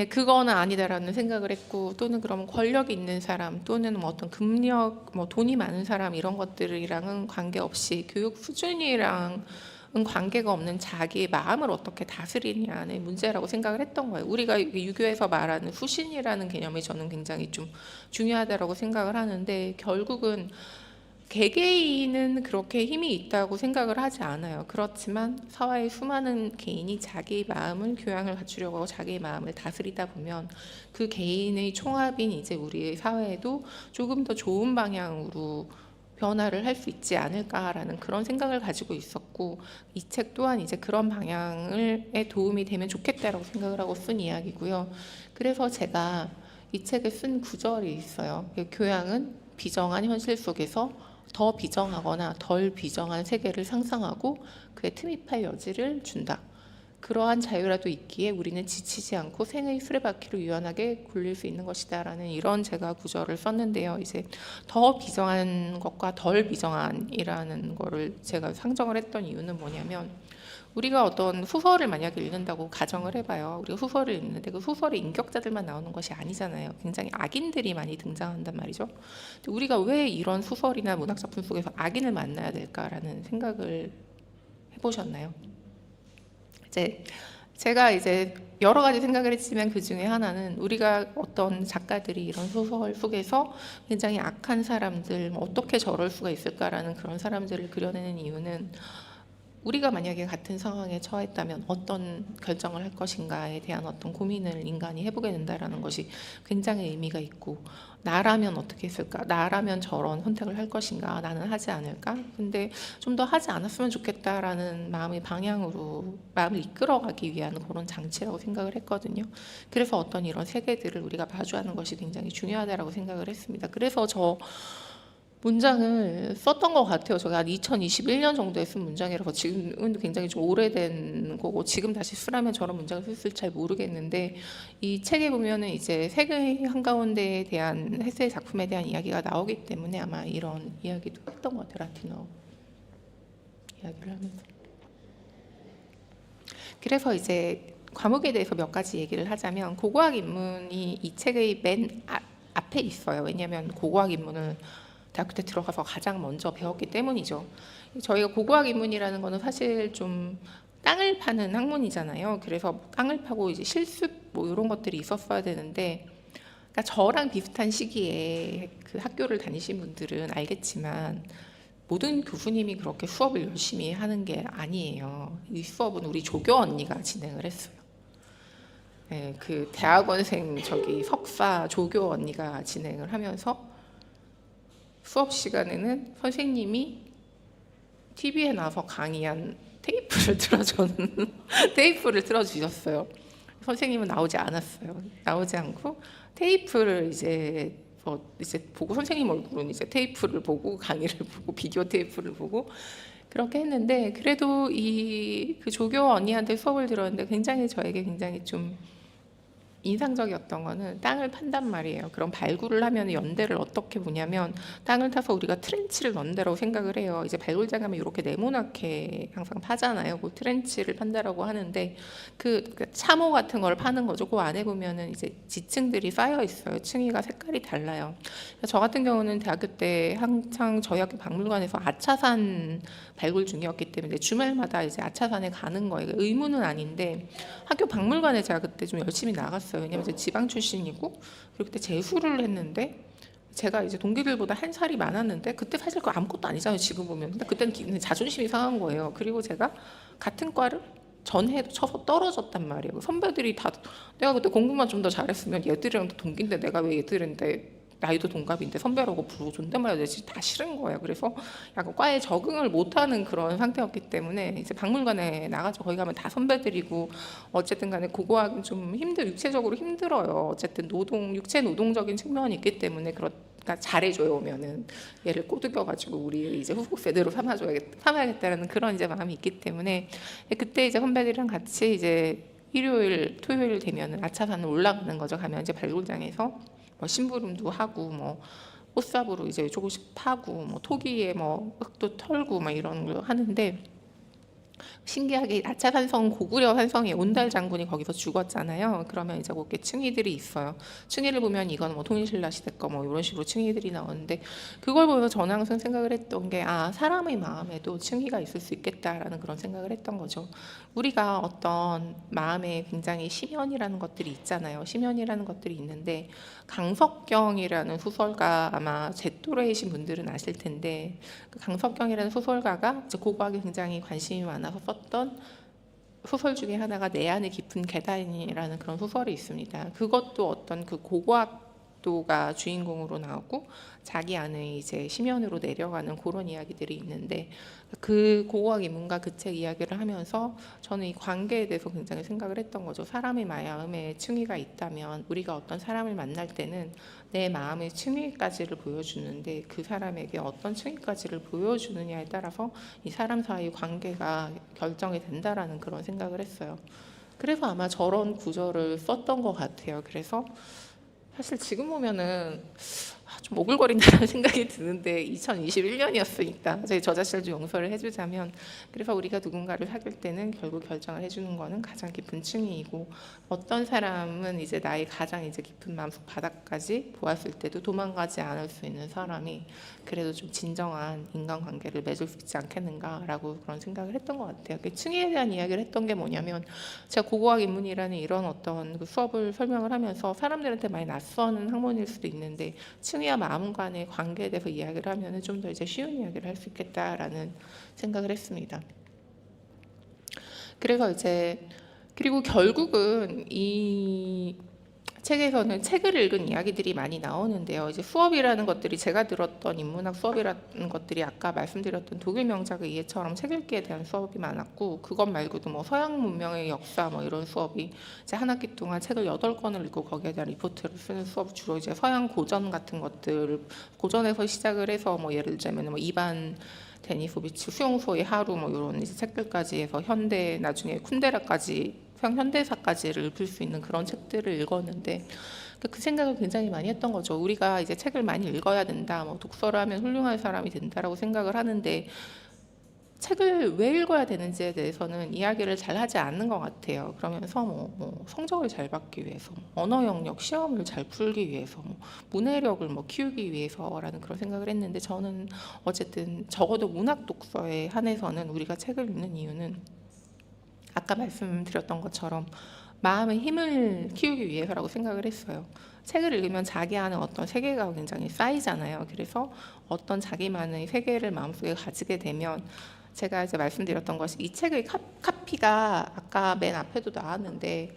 그거는 아니다라는 생각을 했고, 또는 그러면 권력이 있는 사람, 또는 뭐 어떤 금력, 뭐 돈이 많은 사람, 이런 것들이랑은 관계없이 교육 수준이랑은 관계가 없는 자기의 마음을 어떻게 다스리냐는 문제라고 생각을 했던 거예요. 우리가 유교에서 말하는 후신이라는 개념이 저는 굉장히 좀 중요하다라고 생각을 하는데, 결국은 개개인은 그렇게 힘이 있다고 생각을 하지 않아요. 그렇지만 사회의 수많은 개인이 자기 마음을 교양을 갖추려고 하고 자기의 마음을 다스리다 보면, 그 개인의 총합인 이제 우리의 사회에도 조금 더 좋은 방향으로 변화를 할 수 있지 않을까라는 그런 생각을 가지고 있었고, 이 책 또한 이제 그런 방향에 도움이 되면 좋겠다라고 생각을 하고 쓴 이야기고요. 그래서 제가 이 책에 쓴 구절이 있어요. 교양은 비정한 현실 속에서 더 비정하거나 덜 비정한 세계를 상상하고 그에 틈입할 여지를 준다. 그러한 자유라도 있기에 우리는 지치지 않고 생의 수레바퀴로 유연하게 굴릴 수 있는 것이다 라는 이런 제가 구절을 썼는데요. 이제 더 비정한 것과 덜 비정한이라는 거를 제가 상정을 했던 이유는 뭐냐면, 우리가 어떤 소설을 만약에 읽는다고 가정을 해봐요. 우리가 소설을 읽는데 그 소설에 인격자들만 나오는 것이 아니잖아요. 굉장히 악인들이 많이 등장한단 말이죠. 근데 우리가 왜 이런 소설이나 문학작품 속에서 악인을 만나야 될까라는 생각을 해보셨나요? 이제 제가 이제 여러 가지 생각을 했지만 그 중에 하나는, 우리가 어떤 작가들이 이런 소설 속에서 굉장히 악한 사람들, 어떻게 저럴 수가 있을까라는 그런 사람들을 그려내는 이유는, 우리가 만약에 같은 상황에 처했다면 어떤 결정을 할 것인가에 대한 어떤 고민을 인간이 해보게 된다라는 것이 굉장히 의미가 있고, 나라면 어떻게 했을까? 나라면 저런 선택을 할 것인가? 나는 하지 않을까? 근데 좀 더 하지 않았으면 좋겠다라는 마음의 방향으로 마음을 이끌어가기 위한 그런 장치라고 생각을 했거든요. 그래서 어떤 이런 세계들을 우리가 마주하는 것이 굉장히 중요하다고 생각을 했습니다. 그래서 저 문장을 썼던 것 같아요. 제가 한 2021년 정도에 쓴 문장이라서 지금은 굉장히 좀 오래된 거고, 지금 다시 쓰라면 저런 문장을 쓸지 잘 모르겠는데, 이 책에 보면은 이제 세계 한가운데에 대한 헤세의 작품에 대한 이야기가 나오기 때문에 아마 이런 이야기도 했던 것 같아요. 라틴어 이야기를 하면서. 그래서 이제 과목에 대해서 몇 가지 얘기를 하자면, 고고학 인문이 이 책의 맨 앞에 있어요. 왜냐하면 고고학 인문을 대학교 때 들어가서 가장 먼저 배웠기 때문이죠. 저희가 고고학 인문이라는 거는 사실 좀 땅을 파는 학문이잖아요. 그래서 땅을 파고 이제 실습 뭐 이런 것들이 있었어야 되는데, 그러니까 저랑 비슷한 시기에 그 학교를 다니신 분들은 알겠지만, 모든 교수님이 그렇게 수업을 열심히 하는 게 아니에요. 이 수업은 우리 조교 언니가 진행을 했어요. 네, 그 대학원생 석사 조교 언니가 진행을 하면서, 수업 시간에는 선생님이 TV에 나와서 강의한 테이프를 틀어주셨어요. 선생님은 나오지 않았어요. 나오지 않고 테이프를 이제 보고, 선생님 얼굴은 이제 테이프를 보고 강의를 보고 비디오 테이프를 보고 그렇게 했는데, 그래도 그 조교 언니한테 수업을 들었는데 굉장히 저에게 굉장히 좀 인상적이었던 거는, 땅을 판단 말이에요. 그럼 발굴을 하면 연대를 어떻게 보냐면, 땅을 타서 우리가 트렌치를 넣는 데라고 생각을 해요. 이제 발굴장 가면 이렇게 네모나게 항상 파잖아요. 그 트렌치를 판다라고 하는데, 그 참호 같은 걸 파는 거죠. 그 안에 보면은 이제 지층들이 쌓여 있어요. 층위가 색깔이 달라요. 저 같은 경우는 대학교 때 한창 저희 학교 박물관에서 아차산 발굴 중이었기 때문에 주말마다 이제 아차산에 가는 거예요. 의무는 아닌데 학교 박물관에 제가 그때 좀 열심히 나갔어요. 왜냐면 제가 지방 출신이고, 그리고 그때 재수를 했는데, 제가 이제 동기들보다 한 살이 많았는데, 그때 사실 그거 아무것도 아니잖아요 지금 보면. 근데 그때는 자존심이 상한 거예요. 그리고 제가 같은 과를 전해도 쳐서 떨어졌단 말이에요. 선배들이 다, 내가 그때 공부만 좀 더 잘했으면 얘들이랑 동기인데 내가 왜 얘들인데, 나이도 동갑인데 선배라고 부르고 존댓말 해야 되지, 다 싫은 거예요. 그래서 약간 과에 적응을 못하는 그런 상태였기 때문에 이제 박물관에 나가서 거기 가면 다 선배들이고, 어쨌든 간에 고고학은 좀 육체적으로 힘들어요. 어쨌든 육체 노동적인 측면이 있기 때문에, 그러니까 잘해줘요. 오면은 얘를 꼬드겨가지고 우리 이제 후속 세대로 삼아야겠다라는 그런 이제 마음이 있기 때문에, 그때 이제 선배들이랑 같이 이제 일요일, 토요일 되면은 아차산을 올라가는 거죠. 가면 이제 발굴장에서 뭐 심부름도 하고, 뭐 꽃삽으로 이제 조금씩 파고, 뭐 토기에 뭐 흙도 털고 막 이런 걸 하는데, 신기하게 아차산성, 고구려 산성의 온달 장군이 거기서 죽었잖아요. 그러면 이제 거기에 층위들이 있어요. 층위를 보면 이건 뭐 통일신라 시대 거 뭐 이런 식으로 층위들이 나오는데, 그걸 보면서 저는 항상 생각을 했던 게, 사람의 마음에도 층위가 있을 수 있겠다라는 그런 생각을 했던 거죠. 우리가 어떤 마음에 굉장히 심연이라는 것들이 있잖아요. 심연이라는 것들이 있는데, 강석경이라는 소설가, 아마 제 또래이신 분들은 아실 텐데, 그 강석경이라는 소설가가 이제 고고학에 굉장히 관심이 많아서 썼던 소설 중에 하나가 내 안의 깊은 계단이라는 그런 소설이 있습니다. 그것도 어떤 그 고고학 도가 주인공으로 나오고 자기 안에 이제 심연으로 내려가는 그런 이야기들이 있는데 그 고고학 인문과 그 책 이야기를 하면서 저는 이 관계에 대해서 굉장히 생각을 했던 거죠. 사람의 마음에 층위가 있다면 우리가 어떤 사람을 만날 때는 내 마음의 층위까지를 보여주는데 그 사람에게 어떤 층위까지를 보여주느냐에 따라서 이 사람 사이 관계가 결정이 된다라는 그런 생각을 했어요. 그래서 아마 저런 구절을 썼던 것 같아요. 그래서 사실 지금 보면은 좀 오글거린다는 생각이 드는데 2021년이었으니까 저희 저 자신을 좀 용서를 해주자면, 그래서 우리가 누군가를 사귈 때는 결국 결정을 해주는 거는 가장 깊은 층위이고, 어떤 사람은 이제 나의 가장 이제 깊은 마음속 바닥까지 보았을 때도 도망가지 않을 수 있는 사람이 그래도 좀 진정한 인간관계를 맺을 수 있지 않겠는가라고 그런 생각을 했던 것 같아요. 그 층위에 대한 이야기를 했던 게 뭐냐면, 제가 고고학 인문이라는 이런 어떤 그 수업을 설명을 하면서 사람들한테 많이 낯선 학문일 수도 있는데 층위와 마음 간의 관계에 대해서 이야기를 하면 좀 더 이제 쉬운 이야기를 할 수 있겠다라는 생각을 했습니다. 그래서 이제 그리고 결국은 이 책에서는 책을 읽은 이야기들이 많이 나오는데요. 이제 수업이라는 것들이 제가 들었던 인문학 수업이라는 것들이 아까 말씀드렸던 독일 명작의 이해처럼 책 읽기에 대한 수업이 많았고, 그것 말고도 뭐 서양 문명의 역사 뭐 이런 수업이 이제 한 학기 동안 책을 8권을 읽고 거기에 대한 리포트를 쓰는 수업, 주로 이제 서양 고전 같은 것들, 고전에서 시작을 해서 뭐 예를 들자면 뭐 이반 데니소비치 수용소의 하루 뭐 이런 이제 책들까지 해서 현대, 나중에 쿤데라까지 현대사까지를 읽을 수 있는 그런 책들을 읽었는데 그 생각을 굉장히 많이 했던 거죠. 우리가 이제 책을 많이 읽어야 된다, 뭐 독서를 하면 훌륭한 사람이 된다라고 생각을 하는데 책을 왜 읽어야 되는지에 대해서는 이야기를 잘 하지 않는 것 같아요. 그러면서 뭐 성적을 잘 받기 위해서, 언어 영역 시험을 잘 풀기 위해서, 문해력을 키우기 위해서라는 그런 생각을 했는데, 저는 어쨌든 적어도 문학 독서에 한해서는 우리가 책을 읽는 이유는 아까 말씀드렸던 것처럼 마음의 힘을 키우기 위해서라고 생각을 했어요. 책을 읽으면 자기 안에 어떤 세계가 굉장히 쌓이잖아요. 그래서 어떤 자기만의 세계를 마음속에 가지게 되면, 제가 이제 말씀드렸던 것이 이 책의 카피가 아까 맨 앞에도 나왔는데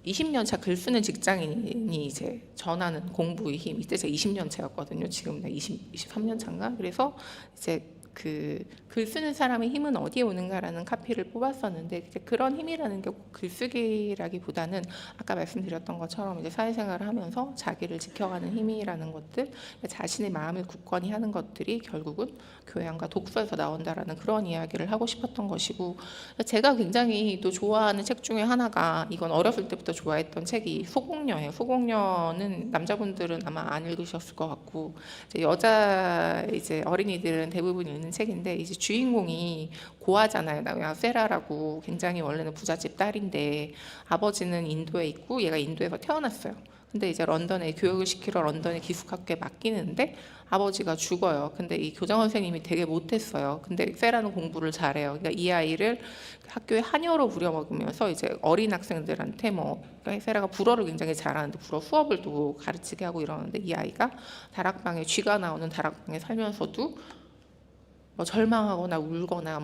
20년 차 글 쓰는 직장인이 이제 전하는 공부의 힘, 이때 제가 20년 차였거든요. 지금 23년 차인가? 그래서 이제 그 글 쓰는 사람의 힘은 어디에 오는가라는 카피를 뽑았었는데, 그런 힘이라는 게 꼭 글쓰기라기보다는 아까 말씀드렸던 것처럼 이제 사회생활을 하면서 자기를 지켜가는 힘이라는 것들, 자신의 마음을 굳건히 하는 것들이 결국은 교양과 독서에서 나온다라는 그런 이야기를 하고 싶었던 것이고, 제가 굉장히 또 좋아하는 책 중에 하나가, 이건 어렸을 때부터 좋아했던 책이 소공녀예요. 소공녀는 남자분들은 아마 안 읽으셨을 것 같고, 이제 여자 이제 어린이들은 대부분 읽는 책인데, 이제 주인공이 고아잖아요. 나야 세라라고, 굉장히 원래는 부잣집 딸인데 아버지는 인도에 있고 얘가 인도에서 태어났어요. 근데 이제 런던에 교육을 시키러 런던의 기숙학교에 맡기는데 아버지가 죽어요. 근데 이 교장 선생님이 되게 못했어요. 근데 세라는 공부를 잘해요. 그러니까 이 아이를 학교에 한여로 부려먹으면서 이제 어린 학생들한테 그러니까 세라가 불어를 굉장히 잘하는데 불어 수업을 또 가르치게 하고 이러는데, 이 아이가 다락방에, 쥐가 나오는 다락방에 살면서도 절망하거나 울거나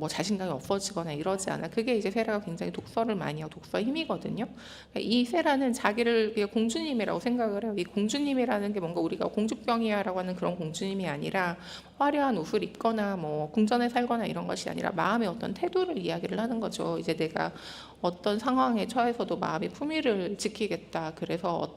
자신감이 없어지거나 이러지 않아. 그게 이제 세라가 굉장히 독서를 많이 하고 독서의 힘이거든요. 이 세라는 자기를 공주님이라고 생각을 해요. 이 공주님이라는 게 뭔가 우리가 공주병이야라고 하는 그런 공주님이 아니라 화려한 옷을 입거나 궁전에 살거나 이런 것이 아니라 마음의 어떤 태도를 이야기를 하는 거죠. 이제 내가 어떤 상황에 처해서도 마음의 품위를 지키겠다. 그래서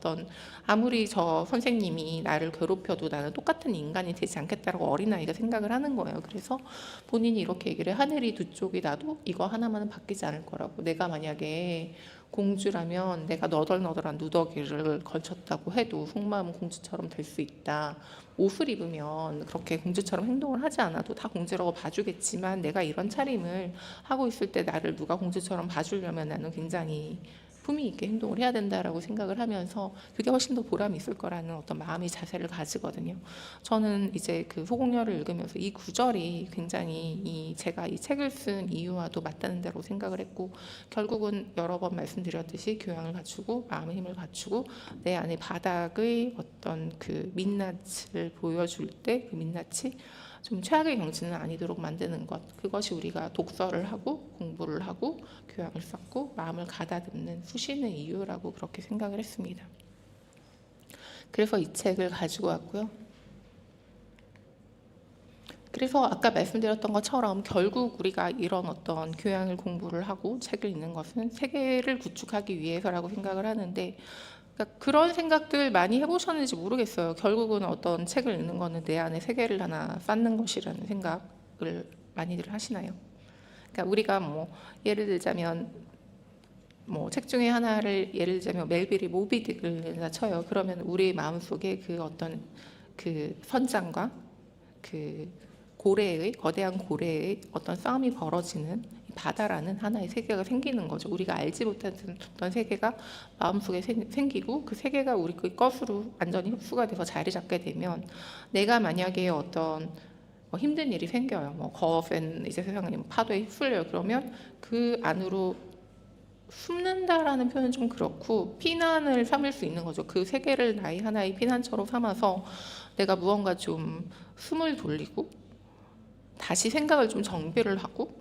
아무리 저 선생님이 나를 괴롭혀도 나는 똑같은 인간이 되지 않겠다라고 어린아이가 생각을 하는 거예요. 그래서 본인이 이렇게 얘기를 해. 하늘이 두 쪽이 나도 이거 하나만은 바뀌지 않을 거라고. 내가 만약에 공주라면 내가 너덜너덜한 누더기를 걸쳤다고 해도 속마음은 공주처럼 될 수 있다. 옷을 입으면 그렇게 공주처럼 행동을 하지 않아도 다 공주라고 봐주겠지만, 내가 이런 차림을 하고 있을 때 나를 누가 공주처럼 봐주려면 나는 굉장히 품위 있게 행동을 해야 된다라고 생각을 하면서 그게 훨씬 더 보람이 있을 거라는 어떤 마음의 자세를 가지거든요. 저는 이제 그 소공녀를 읽으면서 이 구절이 굉장히 제가 이 책을 쓴 이유와도 맞다는 대로 생각을 했고, 결국은 여러 번 말씀드렸듯이 교양을 갖추고 마음의 힘을 갖추고 내 안의 바닥의 어떤 그 민낯을 보여줄 때 그 민낯이 좀 최악의 경지는 아니도록 만드는 것, 그것이 우리가 독서를 하고 공부를 하고 교양을 쌓고 마음을 가다듬는 수신의 이유라고 그렇게 생각을 했습니다. 그래서 이 책을 가지고 왔고요. 그래서 아까 말씀드렸던 것처럼 결국 우리가 이런 어떤 교양을 공부를 하고 책을 읽는 것은 세계를 구축하기 위해서라고 생각을 하는데, 그러니까 그런 생각들 많이 해보셨는지 모르겠어요. 결국은 어떤 책을 읽는 거는 내 안에 세계를 하나 쌓는 것이라는 생각을 많이들 하시나요? 그러니까 우리가 뭐 예를 들자면 뭐 책 중에 하나를 예를 들자면 멜빌이 모비딕을 쳐요. 그러면 우리 마음속에 그 어떤 그 선장과 그 고래의 거대한 고래의 어떤 싸움이 벌어지는 바다라는 하나의 세계가 생기는 거죠. 우리가 알지 못했던 어떤 세계가 마음속에 생기고 그 세계가 우리 그 것으로 완전히 흡수가 돼서 자리 잡게 되면, 내가 만약에 어떤 뭐 힘든 일이 생겨요. 뭐 거센 이제 세상에 파도에 휩쓸려요. 그러면 그 안으로 숨는다라는 표현은 좀 그렇고 피난을 삼을 수 있는 거죠. 그 세계를 나의 하나의 피난처로 삼아서 내가 무언가 좀 숨을 돌리고 다시 생각을 좀 정비를 하고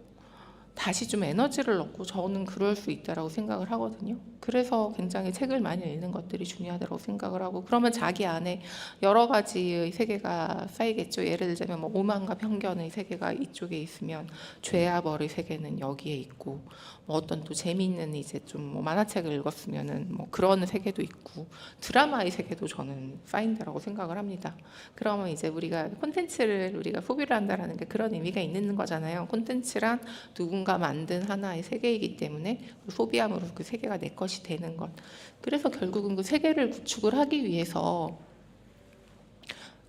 다시 좀 에너지를 얻고, 저는 그럴 수 있다라고 생각을 하거든요. 그래서 굉장히 책을 많이 읽는 것들이 중요하다고 생각을 하고, 그러면 자기 안에 여러 가지의 세계가 쌓이겠죠. 예를 들자면 뭐 오만과 편견의 세계가 이쪽에 있으면 죄와 벌의 세계는 여기에 있고, 뭐 어떤 또 재미있는 이제 좀 뭐 만화책을 읽었으면은 뭐 그런 세계도 있고, 드라마의 세계도 저는 쌓인다라고 생각을 합니다. 그러면 이제 우리가 콘텐츠를 우리가 소비를 한다라는 게 그런 의미가 있는 거잖아요. 콘텐츠란 누군가 만든 하나의 세계이기 때문에 소비함으로 그 세계가 내 것이 되는 것. 그래서 결국은 그 세계를 구축을 하기 위해서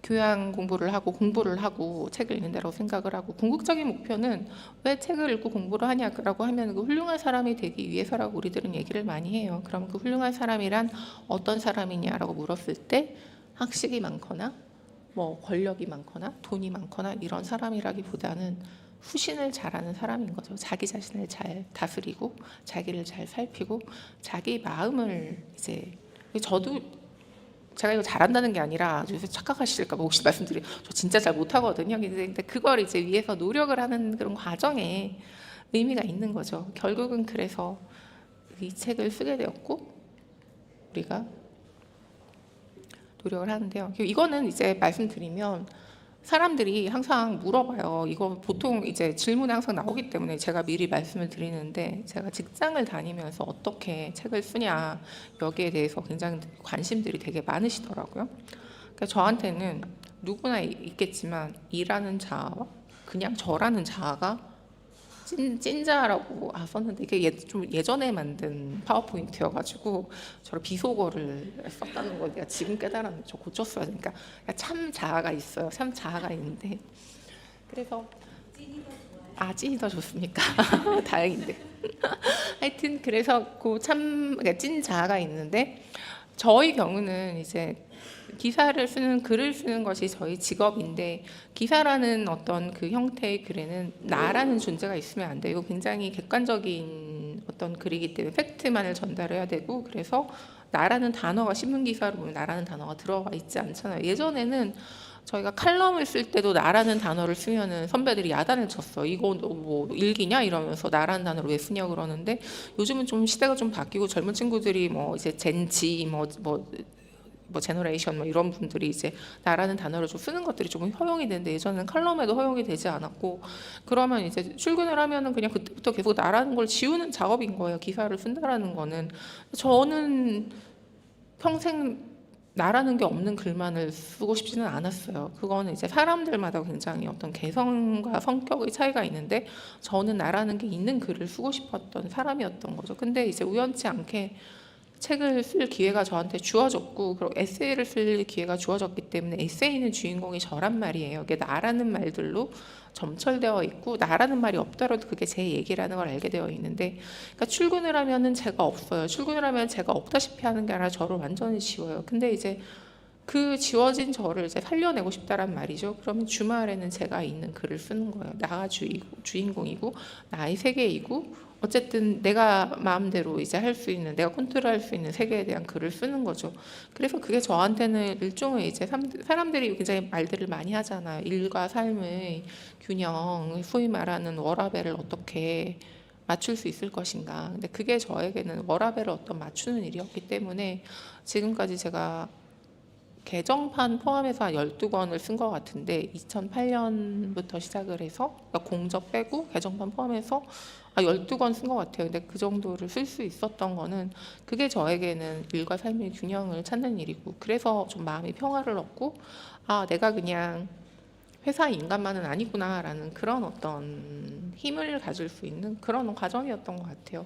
교양 공부를 하고 책을 읽는다고 생각을 하고, 궁극적인 목표는 왜 책을 읽고 공부를 하냐라고 하면 그 훌륭한 사람이 되기 위해서라고 우리들은 얘기를 많이 해요. 그럼 그 훌륭한 사람이란 어떤 사람이냐라고 물었을 때 학식이 많거나 뭐 권력이 많거나 돈이 많거나 이런 사람이라기보다는 후신을 잘하는 사람인 거죠. 자기 자신을 잘 다스리고 자기를 잘 살피고 자기 마음을 이제, 저도 제가 이거 잘한다는 게 아니라 요새 착각하실까 봐 혹시 말씀드려요. 저 진짜 잘 못하거든요. 근데 그걸 이제 위해서 노력을 하는 그런 과정에 의미가 있는 거죠. 결국은 그래서 이 책을 쓰게 되었고 우리가 노력을 하는데요. 이거는 이제 말씀드리면 사람들이 항상 물어봐요. 이거 보통 이제 질문이 항상 나오기 때문에 제가 미리 말씀을 드리는데, 제가 직장을 다니면서 어떻게 책을 쓰냐 여기에 대해서 굉장히 관심들이 되게 많으시더라고요. 그러니까 저한테는 누구나 있겠지만 일하는 자아와 그냥 저라는 자아가 찐자라고 썼는데, 이게 좀 예전에 만든 파워포인트여가지고 저를 비속어를 썼다는 걸 내가 지금 깨달았는데 저 고쳤어야 되니까. 참 자아가 있어요. 참 자아가 있는데, 그래서 찐이 더 좋습니까? 다행인데. 하여튼 그래서 그러니까 찐 자아가 있는데, 저희 경우는 이제 기사를 쓰는 글을 쓰는 것이 저희 직업인데, 기사라는 어떤 그 형태의 글에는 나라는 존재가 있으면 안 돼요. 굉장히 객관적인 어떤 글이기 때문에 팩트만을 전달해야 되고, 그래서 나라는 단어가 신문 기사로 보면 나라는 단어가 들어가 있지 않잖아요. 예전에는 저희가 칼럼을 쓸 때도 나라는 단어를 쓰면은 선배들이 야단을 쳤어. 이거 뭐 일기냐 이러면서 나라는 단어를 왜 쓰냐 그러는데, 요즘은 좀 시대가 좀 바뀌고 젊은 친구들이 뭐 이제 젠지 뭐 제너레이션 뭐 이런 분들이 이제 나라는 단어를 좀 쓰는 것들이 좀 허용이 되는데, 예전에는 칼럼에도 허용이 되지 않았고, 그러면 이제 출근을 하면은 그냥 그때부터 계속 나라는 걸 지우는 작업인 거예요. 기사를 쓴다라는 거는. 저는 평생 나라는 게 없는 글만을 쓰고 싶지는 않았어요. 그거는 이제 사람들마다 굉장히 어떤 개성과 성격의 차이가 있는데, 저는 나라는 게 있는 글을 쓰고 싶었던 사람이었던 거죠. 근데 이제 우연치 않게 책을 쓸 기회가 저한테 주어졌고, 그리고 에세이를 쓸 기회가 주어졌기 때문에 에세이는 주인공이 저란 말이에요. 이게 나라는 말들로 점철되어 있고, 나라는 말이 없더라도 그게 제 얘기라는 걸 알게 되어 있는데, 그러니까 출근을 하면은 제가 없어요. 출근을 하면 제가 없다시피 하는 게 아니라 저를 완전히 지워요. 근데 이제 그 지워진 저를 이제 살려내고 싶다란 말이죠. 그러면 주말에는 제가 있는 글을 쓰는 거예요. 나가 주인공이고 나의 세계이고, 어쨌든 내가 마음대로 이제 할 수 있는, 내가 컨트롤할 수 있는 세계에 대한 글을 쓰는 거죠. 그래서 그게 저한테는 일종의 이제 사람들이 굉장히 말들을 많이 하잖아요. 일과 삶의 균형, 소위 말하는 워라밸을 어떻게 맞출 수 있을 것인가. 근데 그게 저에게는 워라밸을 어떤 맞추는 일이었기 때문에 지금까지 제가 개정판 포함해서 한 12권을 쓴 것 같은데 2008년부터 시작을 해서 그러니까 공적 빼고 개정판 포함해서 12권 쓴 것 같아요. 근데 그 정도를 쓸 수 있었던 거는 그게 저에게는 일과 삶의 균형을 찾는 일이고 그래서 좀 마음의 평화를 얻고 내가 그냥 회사 인간만은 아니구나라는 그런 어떤 힘을 가질 수 있는 그런 과정이었던 것 같아요.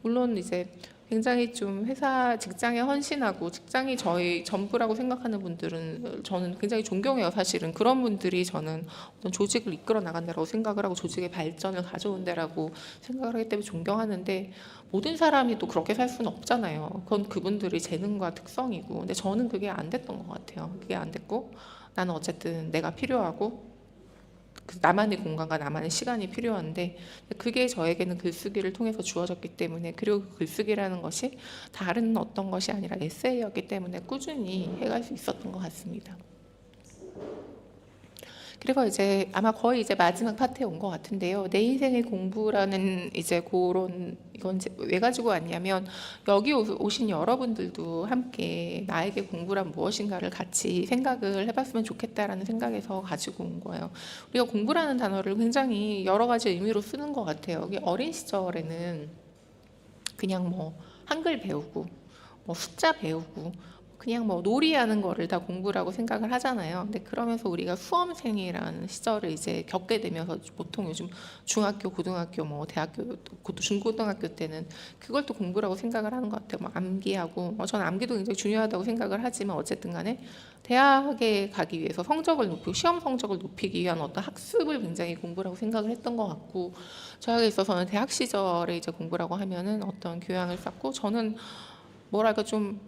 물론 이제 굉장히 좀 회사 직장에 헌신하고 직장이 저희 전부라고 생각하는 분들은 저는 굉장히 존경해요. 사실은 그런 분들이 저는 어떤 조직을 이끌어 나간다라고 생각을 하고 조직의 발전을 가져온다라고 생각을 하기 때문에 존경하는데 모든 사람이 또 그렇게 살 수는 없잖아요. 그건 그분들의 재능과 특성이고 근데 저는 그게 안 됐던 것 같아요. 그게 안 됐고 나는 어쨌든 내가 필요하고 나만의 공간과 나만의 시간이 필요한데 그게 저에게는 글쓰기를 통해서 주어졌기 때문에 그리고 그 글쓰기라는 것이 다른 어떤 것이 아니라 에세이였기 때문에 꾸준히 해갈 수 있었던 것 같습니다. 그래서 이제 아마 거의 이제 마지막 파트에 온 것 같은데요. 내 인생의 공부라는 이제 그런 이건 이제 왜 가지고 왔냐면 여기 오신 여러분들도 함께 나에게 공부란 무엇인가를 같이 생각을 해봤으면 좋겠다라는 생각에서 가지고 온 거예요. 우리가 공부라는 단어를 굉장히 여러 가지 의미로 쓰는 것 같아요. 여기 어린 시절에는 그냥 뭐 한글 배우고 뭐 숫자 배우고 그냥 뭐 놀이하는 거를 다 공부라고 생각을 하잖아요. 근데 그러면서 우리가 수험생이라는 시절을 이제 겪게 되면서 보통 요즘 중학교, 고등학교, 뭐 대학교, 중고등학교 때는 그걸 또 공부라고 생각을 하는 것 같아요. 뭐 암기하고, 저는 암기도 굉장히 중요하다고 생각을 하지만 어쨌든 간에 대학에 가기 위해서 성적을 높이고 시험 성적을 높이기 위한 어떤 학습을 굉장히 공부라고 생각을 했던 것 같고 저에게 있어서는 대학 시절에 이제 공부라고 하면은 어떤 교양을 쌓고 저는 뭐랄까 좀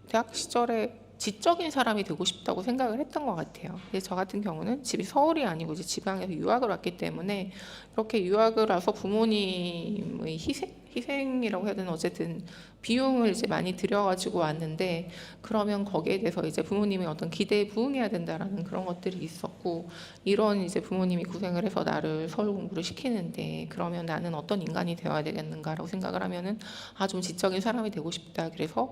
대학 시절에 지적인 사람이 되고 싶다고 생각을 했던 것 같아요. 근데 저 같은 경우는 집이 서울이 아니고 이제 지방에서 유학을 왔기 때문에 이렇게 유학을 와서 부모님의 희생이라고 해야 되나 어쨌든 비용을 이제 많이 들여가지고 왔는데 그러면 거기에 대해서 이제 부모님의 어떤 기대에 부응해야 된다라는 그런 것들이 있었고 이런 이제 부모님이 고생을 해서 나를 서울 공부를 시키는데 그러면 나는 어떤 인간이 되어야 되겠는가라고 생각을 하면은 좀 지적인 사람이 되고 싶다. 그래서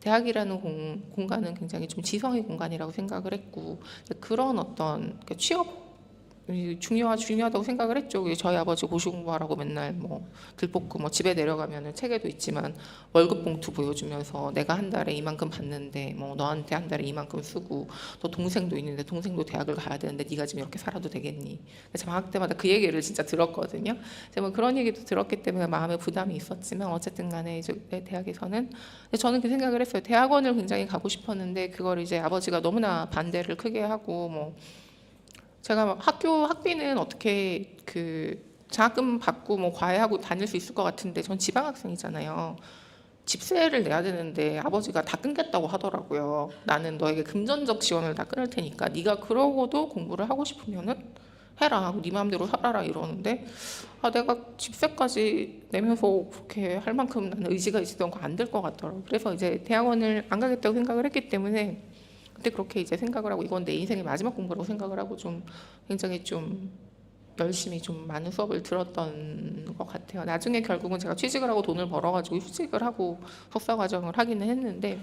대학이라는 공간은 굉장히 좀 지성의 공간이라고 생각을 했고 그런 어떤 취업 중요하다고 생각을 했죠. 저희 아버지 고시 공부하라고 맨날 뭐 들볶고 뭐 집에 내려가면은 책에도 있지만 월급 봉투 보여주면서 내가 한 달에 이만큼 받는데 뭐 너한테 한 달에 이만큼 쓰고 또 동생도 있는데 동생도 대학을 가야 되는데 네가 지금 이렇게 살아도 되겠니? 그래서 방학 때마다 그 얘기를 진짜 들었거든요. 뭐 그런 얘기도 들었기 때문에 마음에 부담이 있었지만 어쨌든 간에 이제 대학에서는 저는 그 생각을 했어요. 대학원을 굉장히 가고 싶었는데 그걸 이제 아버지가 너무나 반대를 크게 하고 뭐 제가 학비는 어떻게 그 장학금 받고 뭐 과외하고 다닐 수 있을 것 같은데 전 지방학생이잖아요. 집세를 내야 되는데 아버지가 다 끊겠다고 하더라고요. 나는 너에게 금전적 지원을 다 끊을 테니까 네가 그러고도 공부를 하고 싶으면은 해라. 네 마음대로 살아라 이러는데 내가 집세까지 내면서 그렇게 할 만큼 나는 의지가 있었던 거 안 될 것 같더라고요. 그래서 이제 대학원을 안 가겠다고 생각을 했기 때문에 그때 그렇게 이제 생각을 하고 이건 내 인생의 마지막 공부라고 생각을 하고 좀 굉장히 좀 열심히 좀 많은 수업을 들었던 것 같아요. 나중에 결국은 제가 취직을 하고 돈을 벌어가지고 휴직을 하고 석사 과정을 하기는 했는데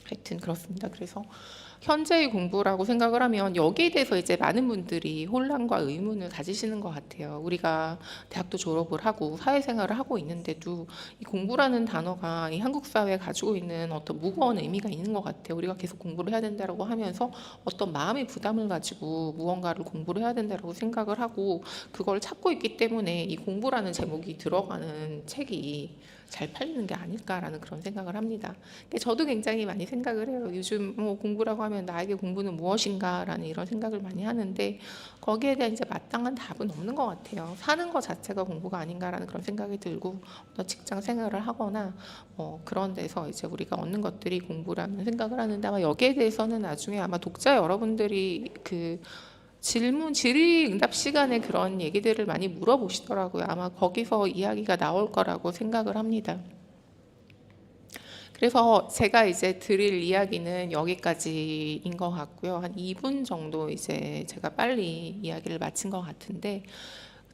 하여튼 그렇습니다. 그래서 현재의 공부라고 생각을 하면 여기에 대해서 이제 많은 분들이 혼란과 의문을 가지시는 것 같아요. 우리가 대학도 졸업을 하고 사회생활을 하고 있는데도 이 공부라는 단어가 이 한국 사회에 가지고 있는 어떤 무거운 의미가 있는 것 같아요. 우리가 계속 공부를 해야 된다고 하면서 어떤 마음의 부담을 가지고 무언가를 공부를 해야 된다고 생각을 하고 그걸 찾고 있기 때문에 이 공부라는 제목이 들어가는 책이 잘 팔리는 게 아닐까라는 그런 생각을 합니다. 저도 굉장히 많이 생각을 해요. 요즘 뭐 공부라고 하면 나에게 공부는 무엇인가라는 이런 생각을 많이 하는데 거기에 대한 이제 마땅한 답은 없는 것 같아요. 사는 것 자체가 공부가 아닌가라는 그런 생각이 들고 어떤 직장 생활을 하거나 그런 데서 이제 우리가 얻는 것들이 공부라는 생각을 하는데 아마 여기에 대해서는 나중에 아마 독자 여러분들이 그 질의응답 시간에 그런 얘기들을 많이 물어보시더라고요. 아마 거기서 이야기가 나올 거라고 생각을 합니다. 그래서 제가 이제 드릴 이야기는 여기까지인 것 같고요. 한 2분 정도 이제 제가 빨리 이야기를 마친 것 같은데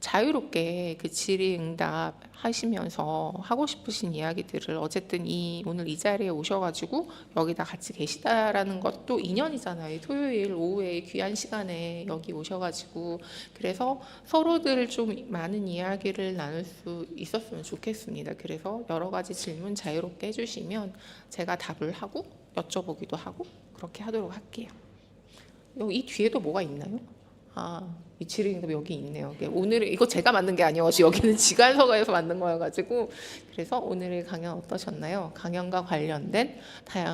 자유롭게 그 질의응답 하시면서 하고 싶으신 이야기들을 어쨌든 오늘 이 자리에 오셔가지고 여기다 같이 계시다라는 것도 인연이잖아요. 토요일 오후에 귀한 시간에 여기 오셔가지고 그래서 서로들 좀 많은 이야기를 나눌 수 있었으면 좋겠습니다. 그래서 여러 가지 질문 자유롭게 해주시면 제가 답을 하고 여쭤보기도 하고 그렇게 하도록 할게요. 이 뒤에도 뭐가 있나요? 이 질의응답 여기 있네요. 오늘 이거 제가 만든 게 아니어서 여기는 지관서가에서 만든 거여가지고 그래서 오늘의 강연 어떠셨나요? 강연과 관련된 다양한